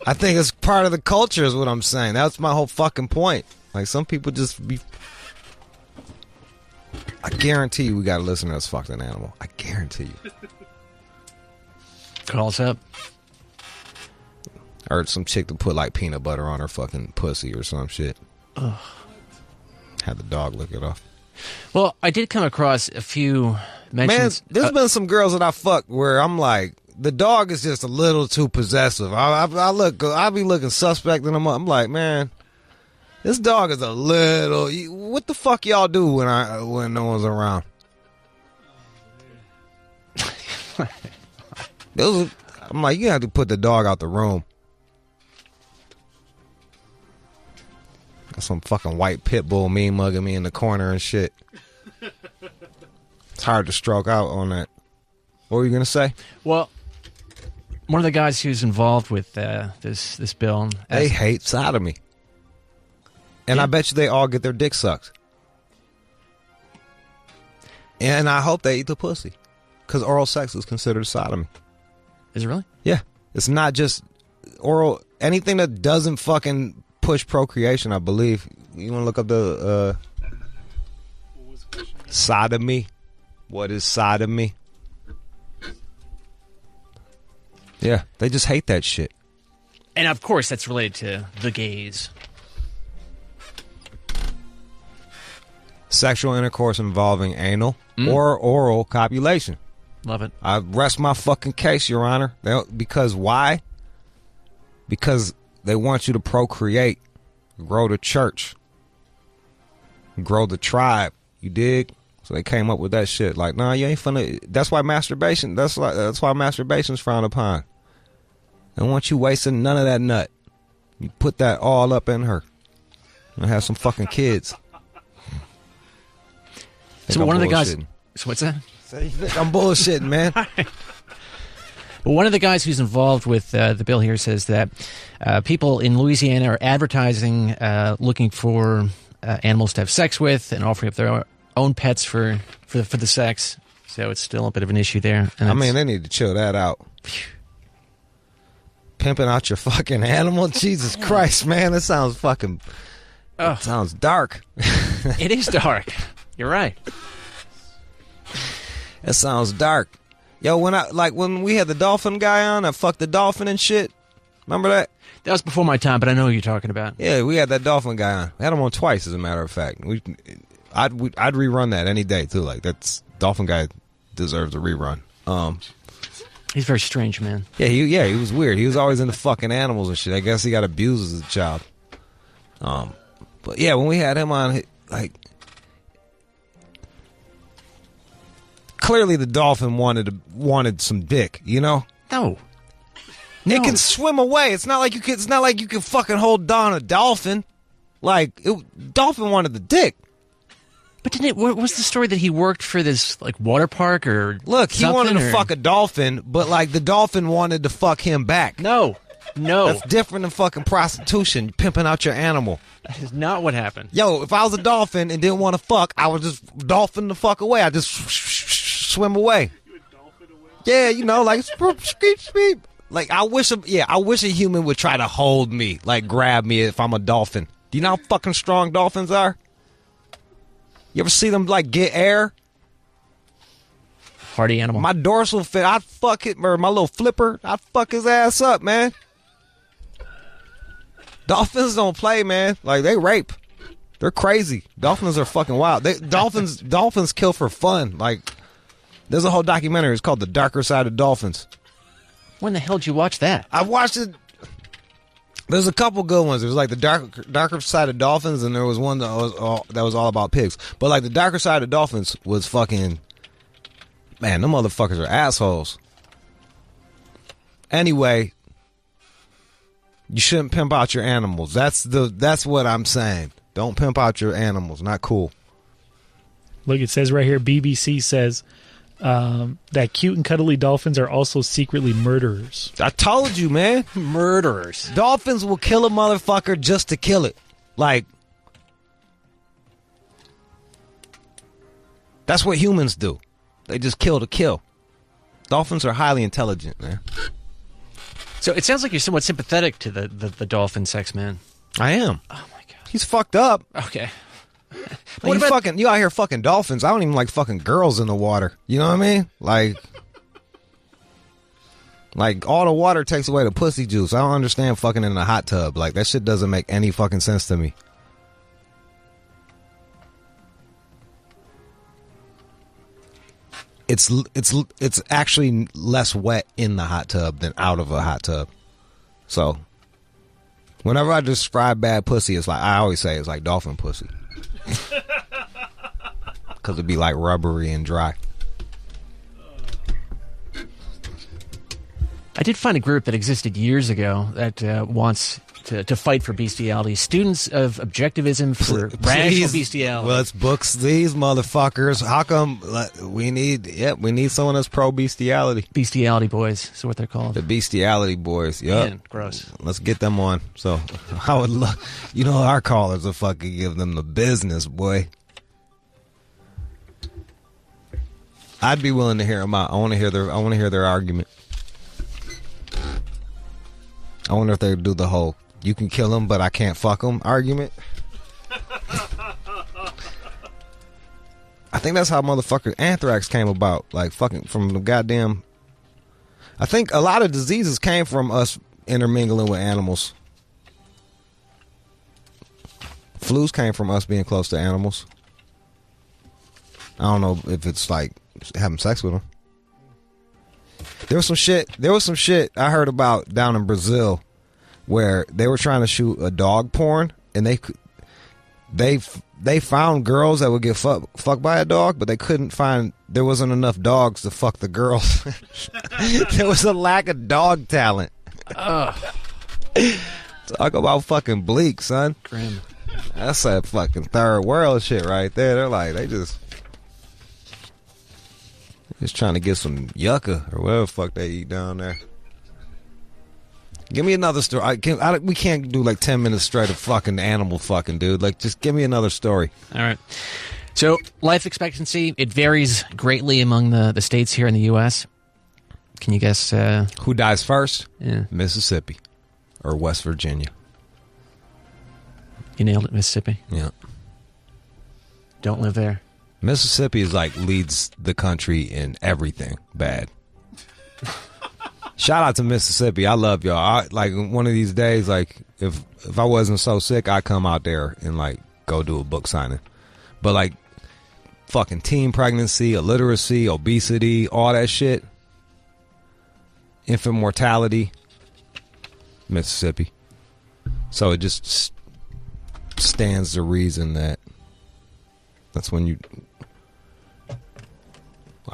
I think it's part of the culture is what I'm saying. That's my whole fucking point. Like some people just be... I guarantee you we got to listen to this fucking animal. I guarantee you. Call us up. I heard some chick to put like peanut butter on her fucking pussy or some shit. Ugh. Had the dog lick it off. Well, I did come across a few mentions. Man, there's been some girls that I fucked where I'm like, the dog is just a little too possessive. I be looking suspect in them. I'm like, man, this dog is a little. What the fuck y'all do when no one's around? I'm like, you have to put the dog out the room. Got some fucking white pit bull mean mugging me in the corner and shit. It's hard to stroke out on that. What were you gonna say? Well, one of the guys who's involved with this bill, they hate sodomy, and I bet you they all get their dick sucked. And I hope they eat the pussy, because oral sex is considered sodomy. Is it really? Yeah, it's not just oral. Anything that doesn't fucking push procreation, I believe. You want to look up the sodomy? What is sodomy? Yeah, they just hate that shit. And of course, that's related to the gays. Sexual intercourse involving anal or oral copulation. Love it. I rest my fucking case, Your Honor. Because why? Because they want you to procreate, grow the church, grow the tribe. You dig? So they came up with that shit. Like, nah, you ain't finna. That's why masturbation. That's why masturbation's frowned upon. They don't want you wasting none of that nut. You put that all up in her and have some fucking kids. So one of the guys. So what's that? I'm bullshitting, man. Well, one of the guys who's involved with the bill here says that people in Louisiana are advertising looking for animals to have sex with and offering up their own pets for the sex. So it's still a bit of an issue there. And I mean, they need to chill that out. Pimping out your fucking animal? Jesus Christ, man. That sounds fucking... That sounds dark. It is dark. You're right. That sounds dark. Yo, when we had the dolphin guy on, I fucked the dolphin and shit. Remember that? That was before my time, but I know who you're talking about. Yeah, we had that dolphin guy on. We had him on twice, as a matter of fact. I'd rerun that any day too. Like that's dolphin guy deserves a rerun. He's very strange, man. Yeah, he was weird. He was always into fucking animals and shit. I guess he got abused as a child. But yeah, when we had him on, like. Clearly, the dolphin wanted some dick, you know. No, it can swim away. It's not like you can. It's not like you can fucking hold down a dolphin. Like dolphin wanted the dick. But didn't it? What was the story that he worked for this like water park or? Look, he wanted to fuck a dolphin, but like the dolphin wanted to fuck him back. No, that's different than fucking prostitution. Pimping out your animal. That is not what happened. Yo, if I was a dolphin and didn't want to fuck, I would just dolphin the fuck away. I just swim away. Yeah, you know, like like I wish a human would try to hold me, like grab me if I'm a dolphin. Do you know how fucking strong dolphins are? You ever see them, like, get air? Hardy animal. My dorsal fin, I'd fuck it, or my little flipper, I'd fuck his ass up, man. Dolphins don't play, man. Like, they rape. They're crazy. Dolphins are fucking wild. Dolphins kill for fun. Like, there's a whole documentary. It's called The Darker Side of Dolphins. When the hell did you watch that? I watched it. There's a couple good ones. There's like the darker side of dolphins, and there was one that was all about pigs. But like the darker side of dolphins was fucking, man, them motherfuckers are assholes. Anyway, you shouldn't pimp out your animals. That's what I'm saying. Don't pimp out your animals. Not cool. Look, it says right here, BBC says that cute and cuddly dolphins are also secretly murderers. I told you, man. Murderers. Dolphins will kill a motherfucker just to kill it. Like, that's what humans do. They just kill to kill. Dolphins are highly intelligent, man. So it sounds like you're somewhat sympathetic to the dolphin sex, man. I am. Oh, my God. He's fucked up. Okay. Like, you out here fucking dolphins. I don't even like fucking girls in the water. You know what I mean? Like all the water takes away the pussy juice. I don't understand fucking in a hot tub. Like, that shit doesn't make any fucking sense to me. It's actually less wet in the hot tub than out of a hot tub. So whenever I describe bad pussy, it's like, I always say it's like dolphin pussy. Because it'd be like rubbery and dry. I did find a group that existed years ago that wants to fight for bestiality. Students of objectivism for rational bestiality. Well, let's books these motherfuckers. How come we need someone that's pro bestiality? Bestiality boys, is what they're called. The bestiality boys. Yep. Man, gross. Let's get them on. So I would love, our callers will fucking give them the business, boy. I'd be willing to hear them out. I want to hear their argument. I wonder if they do the whole "you can kill them, but I can't fuck them" argument. I think that's how motherfucker anthrax came about. Like, fucking from the goddamn. I think a lot of diseases came from us intermingling with animals. Flus came from us being close to animals. I don't know if it's like having sex with them. There was some shit I heard about down in Brazil where they were trying to shoot a dog porn, and they found girls that would get fucked by a dog, but they couldn't find, there wasn't enough dogs to fuck the girls. There was a lack of dog talent. Talk about fucking bleak, son. Grim. That's that fucking third world shit right there. They're like, they just trying to get some yucca or whatever the fuck they eat down there. Give me another story. We can't do like 10 minutes straight of fucking animal fucking, dude. Like, just give me another story. All right. So, life expectancy, it varies greatly among the states here in the U.S. Can you guess? Who dies first? Yeah. Mississippi or West Virginia. You nailed it, Mississippi. Yeah. Don't live there. Mississippi is like leads the country in everything bad. Shout out to Mississippi. I love y'all. Like, one of these days, like, if I wasn't so sick, I'd come out there and like go do a book signing. But like, fucking teen pregnancy, illiteracy, obesity, all that shit, infant mortality, Mississippi. So it just stands to reason that's when you.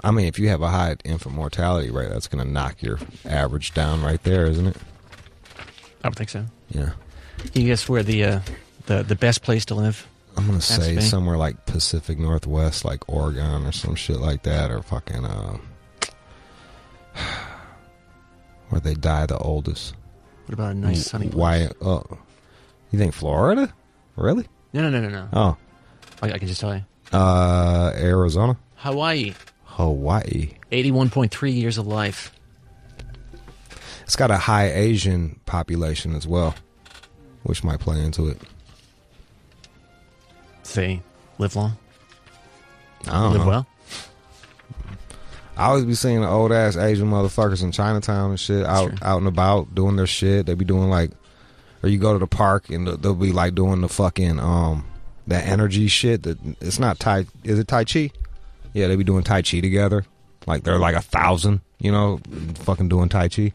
I mean, if you have a high infant mortality rate, that's going to knock your average down right there, isn't it? I would think so. Yeah. Can you guess where the best place to live? I'm going to say somewhere like Pacific Northwest, like Oregon or some shit like that, or fucking where they die the oldest. What about a nice sunny place? Why? Oh, you think Florida? Really? No. Oh, I can just tell you. Arizona. Hawaii. 81.3 years of life. It's got a high Asian population as well, which might play into it. they live long? I don't live know. well? I always be seeing the old ass Asian motherfuckers in Chinatown and shit out and about doing their shit. They be doing like, or you go to the park and they'll be like doing the fucking that energy shit. That it's not Tai. Is it Tai Chi? Yeah, they be doing Tai Chi together. Like they're like 1,000, you know, fucking doing Tai Chi.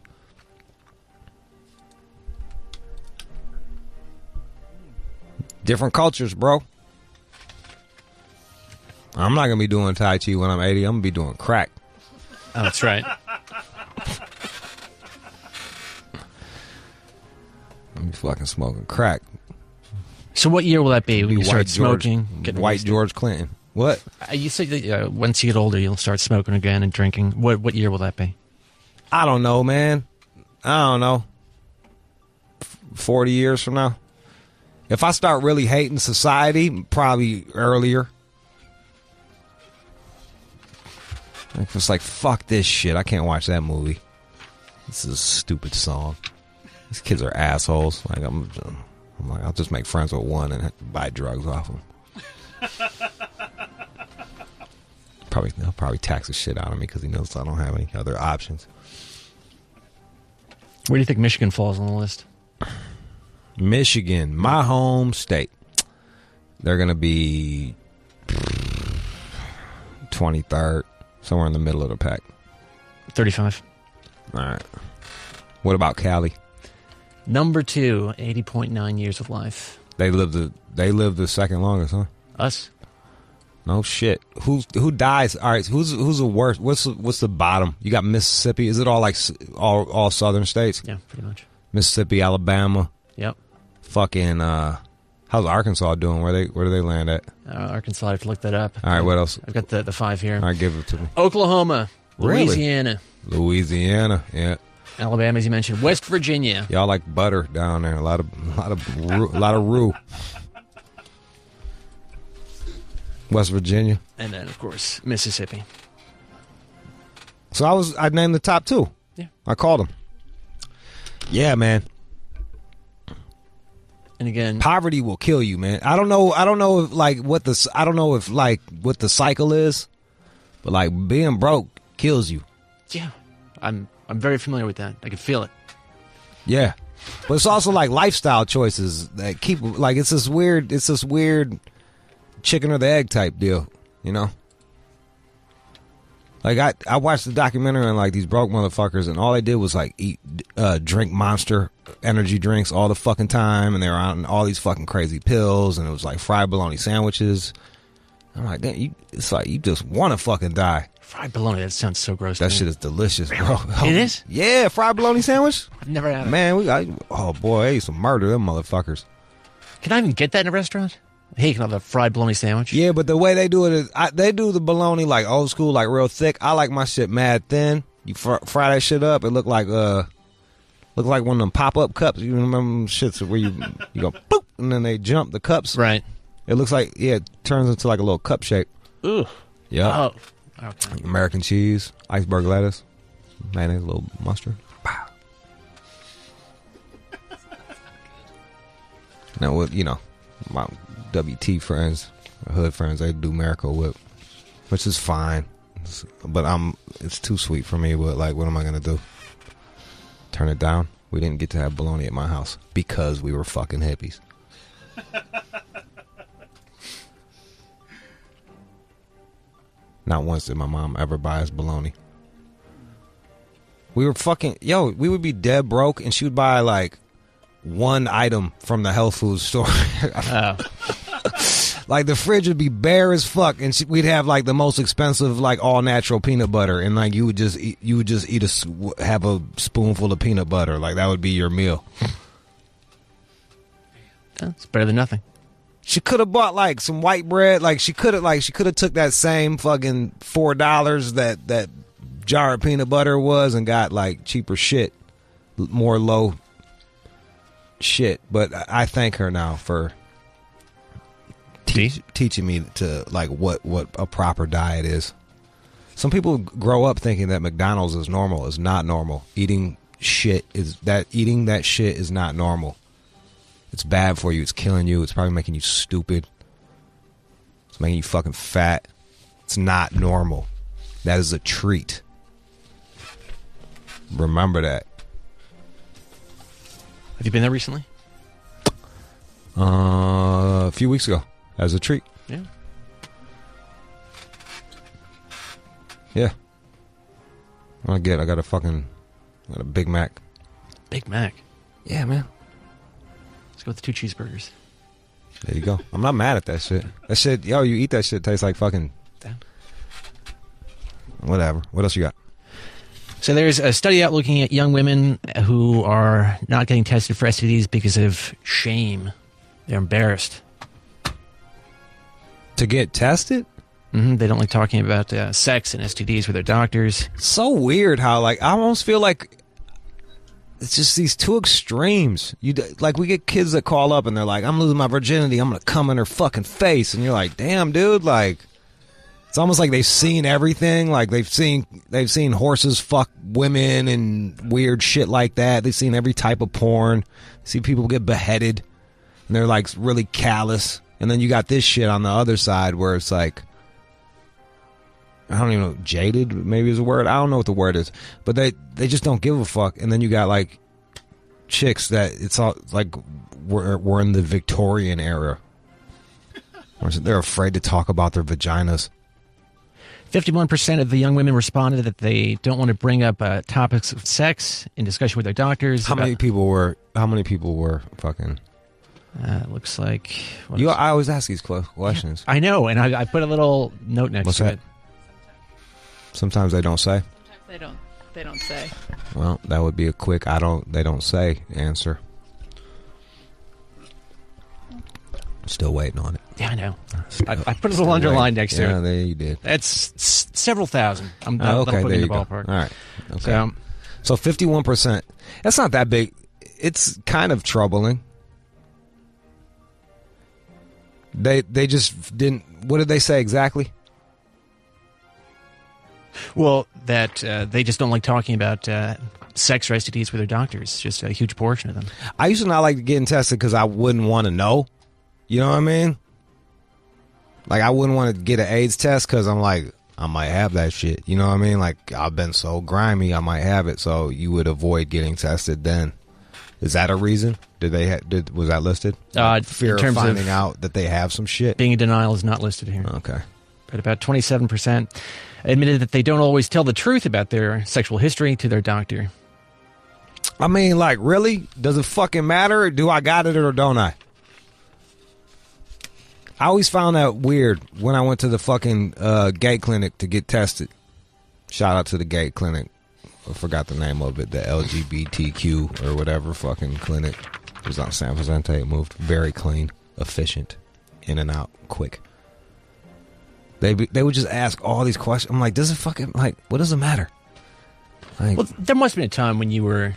Different cultures, bro. I'm not gonna be doing Tai Chi when I'm 80. I'm gonna be doing crack. Oh, that's right. I'm be fucking smoking crack. So what year will that be when you start smoking? White George Clinton. What? You said that once you get older, you'll start smoking again and drinking. What year will that be? I don't know, man. I don't know. 40 years from now. If I start really hating society, probably earlier. It's like, fuck this shit. I can't watch that movie. This is a stupid song. These kids are assholes. Like I'm like, I'll just make friends with one and buy drugs off them. He'll probably tax the shit out of me because he knows I don't have any other options. Where do you think Michigan falls on the list? Michigan, my home state. They're going to be 23rd, somewhere in the middle of the pack. 35. All right. What about Cali? Number 2, 80.9 years of life. They live the second longest, huh? Us. No shit. Who dies? All right. Who's the worst? What's the bottom? You got Mississippi. Is it all like all southern states? Yeah, pretty much. Mississippi, Alabama. Yep. Fucking. How's Arkansas doing? Where do they land at? Arkansas. I have to look that up. All right. What else? I've got the 5 here. All right, give it to me. Oklahoma, Really? Louisiana, yeah. Alabama, as you mentioned, West Virginia. Y'all like butter down there. A lot of roux. West Virginia. And then, of course, Mississippi. So I named the top 2. Yeah. I called them. Yeah, man. And again, poverty will kill you, man. I don't know if what the cycle is, but like being broke kills you. Yeah. I'm very familiar with that. I can feel it. Yeah. But it's also like lifestyle choices that keep like it's this weird chicken or the egg type deal, you know? Like I watched the documentary on like these broke motherfuckers and all they did was like drink Monster energy drinks all the fucking time and they were on all these fucking crazy pills and it was like fried bologna sandwiches. I'm like, damn, it's like you just want to fucking die. Fried bologna, that sounds so gross. That shit is delicious, bro. It is? Yeah, fried bologna sandwich? I've never had it. Man, oh boy, I used to murder them motherfuckers. Can I even get that in a restaurant? Hey, you can have a fried bologna sandwich. Yeah, but the way they do it is, they do the bologna like old school, like real thick. I like my shit mad thin. You fry that shit up, it look like one of them pop-up cups. You remember them shits where you go boop, and then they jump the cups. Right. It looks like, it turns into like a little cup shape. Ooh. Yeah. Oh. Okay. American cheese, iceberg lettuce, mayonnaise, a little mustard. Pow. Now, what my WT friends, hood friends, they do Miracle Whip, which is fine, but it's too sweet for me. But like, what am I gonna do? Turn it down? We didn't get to have bologna at my house because we were fucking hippies. Not once did my mom ever buy us bologna. We were we would be dead broke and she would buy like one item from the health food store. Oh. Like the fridge would be bare as fuck and we'd have like the most expensive like all natural peanut butter and like you would just have a spoonful of peanut butter. Like that would be your meal. That's better than nothing. She could have bought like some white bread. Like she could have took that same fucking $4 that jar of peanut butter was and got like cheaper shit, more low shit. But I thank her now for teaching me to like what a proper diet is. Some people grow up thinking that McDonald's is normal. It's not normal. Eating that shit is not normal. It's bad for you. It's killing you. It's probably making you stupid. making you fucking fat. It's not normal. That is a treat. Remember that. Have you been there recently? A few weeks ago. As a treat. Yeah. Yeah. I got a Big Mac. Big Mac? Yeah, man. Let's go with the 2 cheeseburgers. There you go. I'm not mad at that shit. That shit, yo, you eat that shit, tastes like fucking... Damn. Whatever. What else you got? So there's a study out looking at young women who are not getting tested for STDs because of shame. They're embarrassed. To get tested? Mm-hmm. They don't like talking about sex and STDs with their doctors. So weird how, like, I almost feel like it's just these two extremes. Like, we get kids that call up and they're like, I'm losing my virginity, I'm gonna come in her fucking face. And you're like, damn, dude, like, it's almost like they've seen everything. Like, they've seen horses fuck women and weird shit like that. They've seen every type of porn. See people get beheaded and they're like really callous. And then you got this shit on the other side where it's like, I don't even know, jaded maybe is a word. I don't know what the word is. But they just don't give a fuck. And then you got like chicks that it's all like we're in the Victorian era. They're afraid to talk about their vaginas. 51% of the young women responded that they don't want to bring up topics of sex in discussion with their doctors. How many people were fucking... Looks like... I always ask these questions. I know, and I put a little note next to that? it. Sometimes they don't say. Sometimes they don't say. Well, that would be a quick they don't say answer. Still waiting on it. Yeah, I know. I put a little underline next to it. Yeah, there you did. That's several thousand. I'm okay, putting there in the you ballpark. Go. All right. Okay. So 51%. That's not that big. It's kind of troubling. They just didn't... What did they say exactly? Well, that they just don't like talking about sex or STDs with their doctors. Just a huge portion of them. I used to not like getting tested because I wouldn't want to know. You know what I mean? Like, I wouldn't want to get an AIDS test because I'm like, I might have that shit. You know what I mean? Like, I've been so grimy, I might have it. So you would avoid getting tested then. Is that a reason? Was that listed? in Fear terms of finding out that they have some shit? Being in denial is not listed here. Okay. But about 27% admitted that they don't always tell the truth about their sexual history to their doctor. I mean, like, really? Does it fucking matter? Do I got it or don't I? I always found that weird when I went to the fucking gay clinic to get tested. Shout out to the gay clinic. I forgot the name of it. The LGBTQ or whatever fucking clinic. It was on San Vicente. It moved very clean, efficient, in and out, quick. They would just ask all these questions. I'm like, does it fucking, like, what does it matter? Like, well, there must have been a time when you were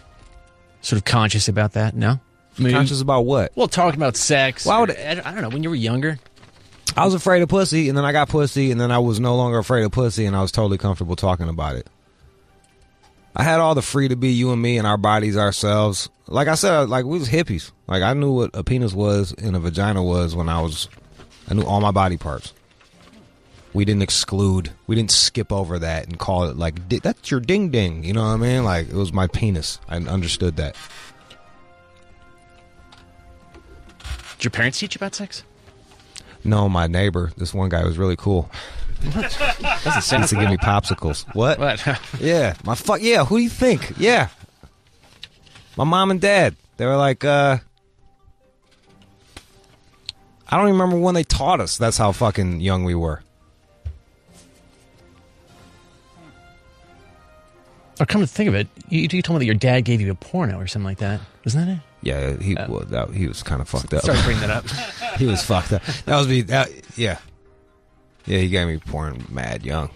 sort of conscious about that, no? I mean, conscious about what? Well, talking about sex. Why would I don't know, when you were younger. I was afraid of pussy, and then I got pussy, and then I was no longer afraid of pussy, and I was totally comfortable talking about it. I had all the free to be you and me and our bodies ourselves. Like I said, like, we was hippies. Like, I knew what a penis was and a vagina was when I knew all my body parts. We didn't skip over that and call it like, that's your ding ding. You know what I mean? Like, it was my penis. I understood that. Did your parents teach you about sex? No, my neighbor, this one guy was really cool. Doesn't sound used to give me popsicles. What? Yeah. Yeah, who do you think? Yeah. My mom and dad. They were like, I don't even remember when they taught us. That's how fucking young we were. Oh, come to think of it, you told me that your dad gave you a porno or something like that. Wasn't that it? Yeah, he was kind of fucked up. Sorry to bring that up. He was fucked up. That was me. Yeah. Yeah, he gave me porn mad young.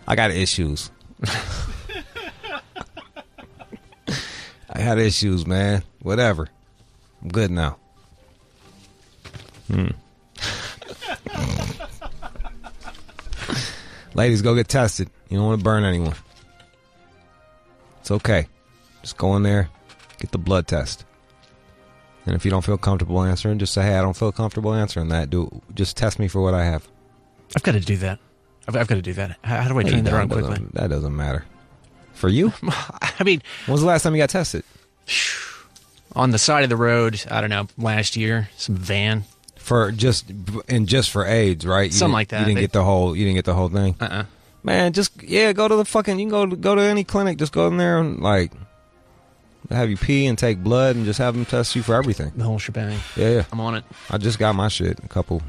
I got issues. I had issues, man. Whatever. I'm good now. Ladies, go get tested. You don't want to burn anyone. It's okay. Just go in there, get the blood test. And if you don't feel comfortable answering, just say, hey, I don't feel comfortable answering that. Just test me for what I have. I've got to do that. I've got to do that. How do I turn that around quickly? That doesn't matter. For you? I mean... When was the last time you got tested? On the side of the road, I don't know, last year, some van. For just for AIDS, right? Something like that. You didn't get the whole thing? Man, go to the fucking, you can go to any clinic, just go in there and, like, have you pee and take blood and just have them test you for everything. The whole shebang. Yeah. I'm on it. I just got my shit a couple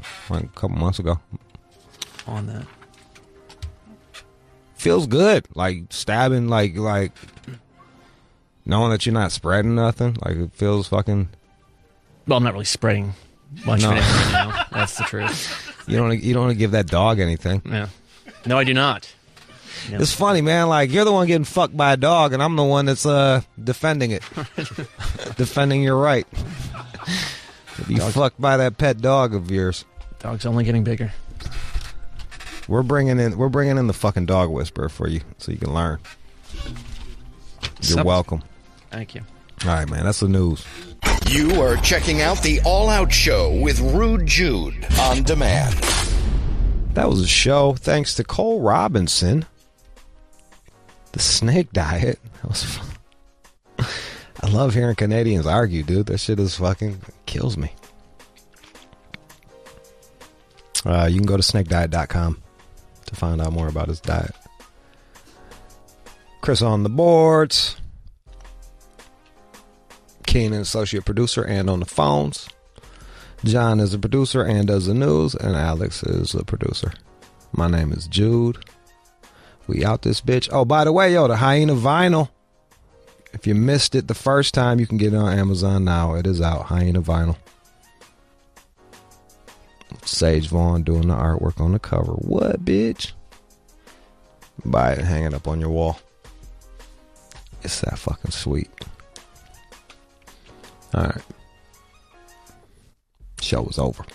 months ago. On that. Feels good. Like, stabbing, like, knowing that you're not spreading nothing. Like, it feels fucking... Well, I'm not really spreading much of it right now. That's the truth. You don't want to give that dog anything. Yeah. No, I do not. No. It's funny, man. Like, you're the one getting fucked by a dog, and I'm the one that's defending it. Defending your right. Be fucked by that pet dog of yours. Dog's only getting bigger. We're bringing in the fucking dog whisperer for you, so you can learn. You're welcome. Thank you. All right, man. That's the news. You are checking out the All Out Show with Rude Jude on demand. That was a show thanks to Cole Robinson. The snake diet. That was fun. I love hearing Canadians argue, dude. That shit is fucking kills me. You can go to snakediet.com to find out more about his diet. Chris on the boards. Keenan, associate producer, and on the phones. John is a producer and does the news, and Alex is the producer. My name is Jude. We out this bitch. Oh, by the way, the Hyena vinyl. If you missed it the first time, you can get it on Amazon now. It is out. Hyena vinyl. Sage Vaughn doing the artwork on the cover. What, bitch? Buy it and hang it up on your wall. It's that fucking sweet. All right. Show is over.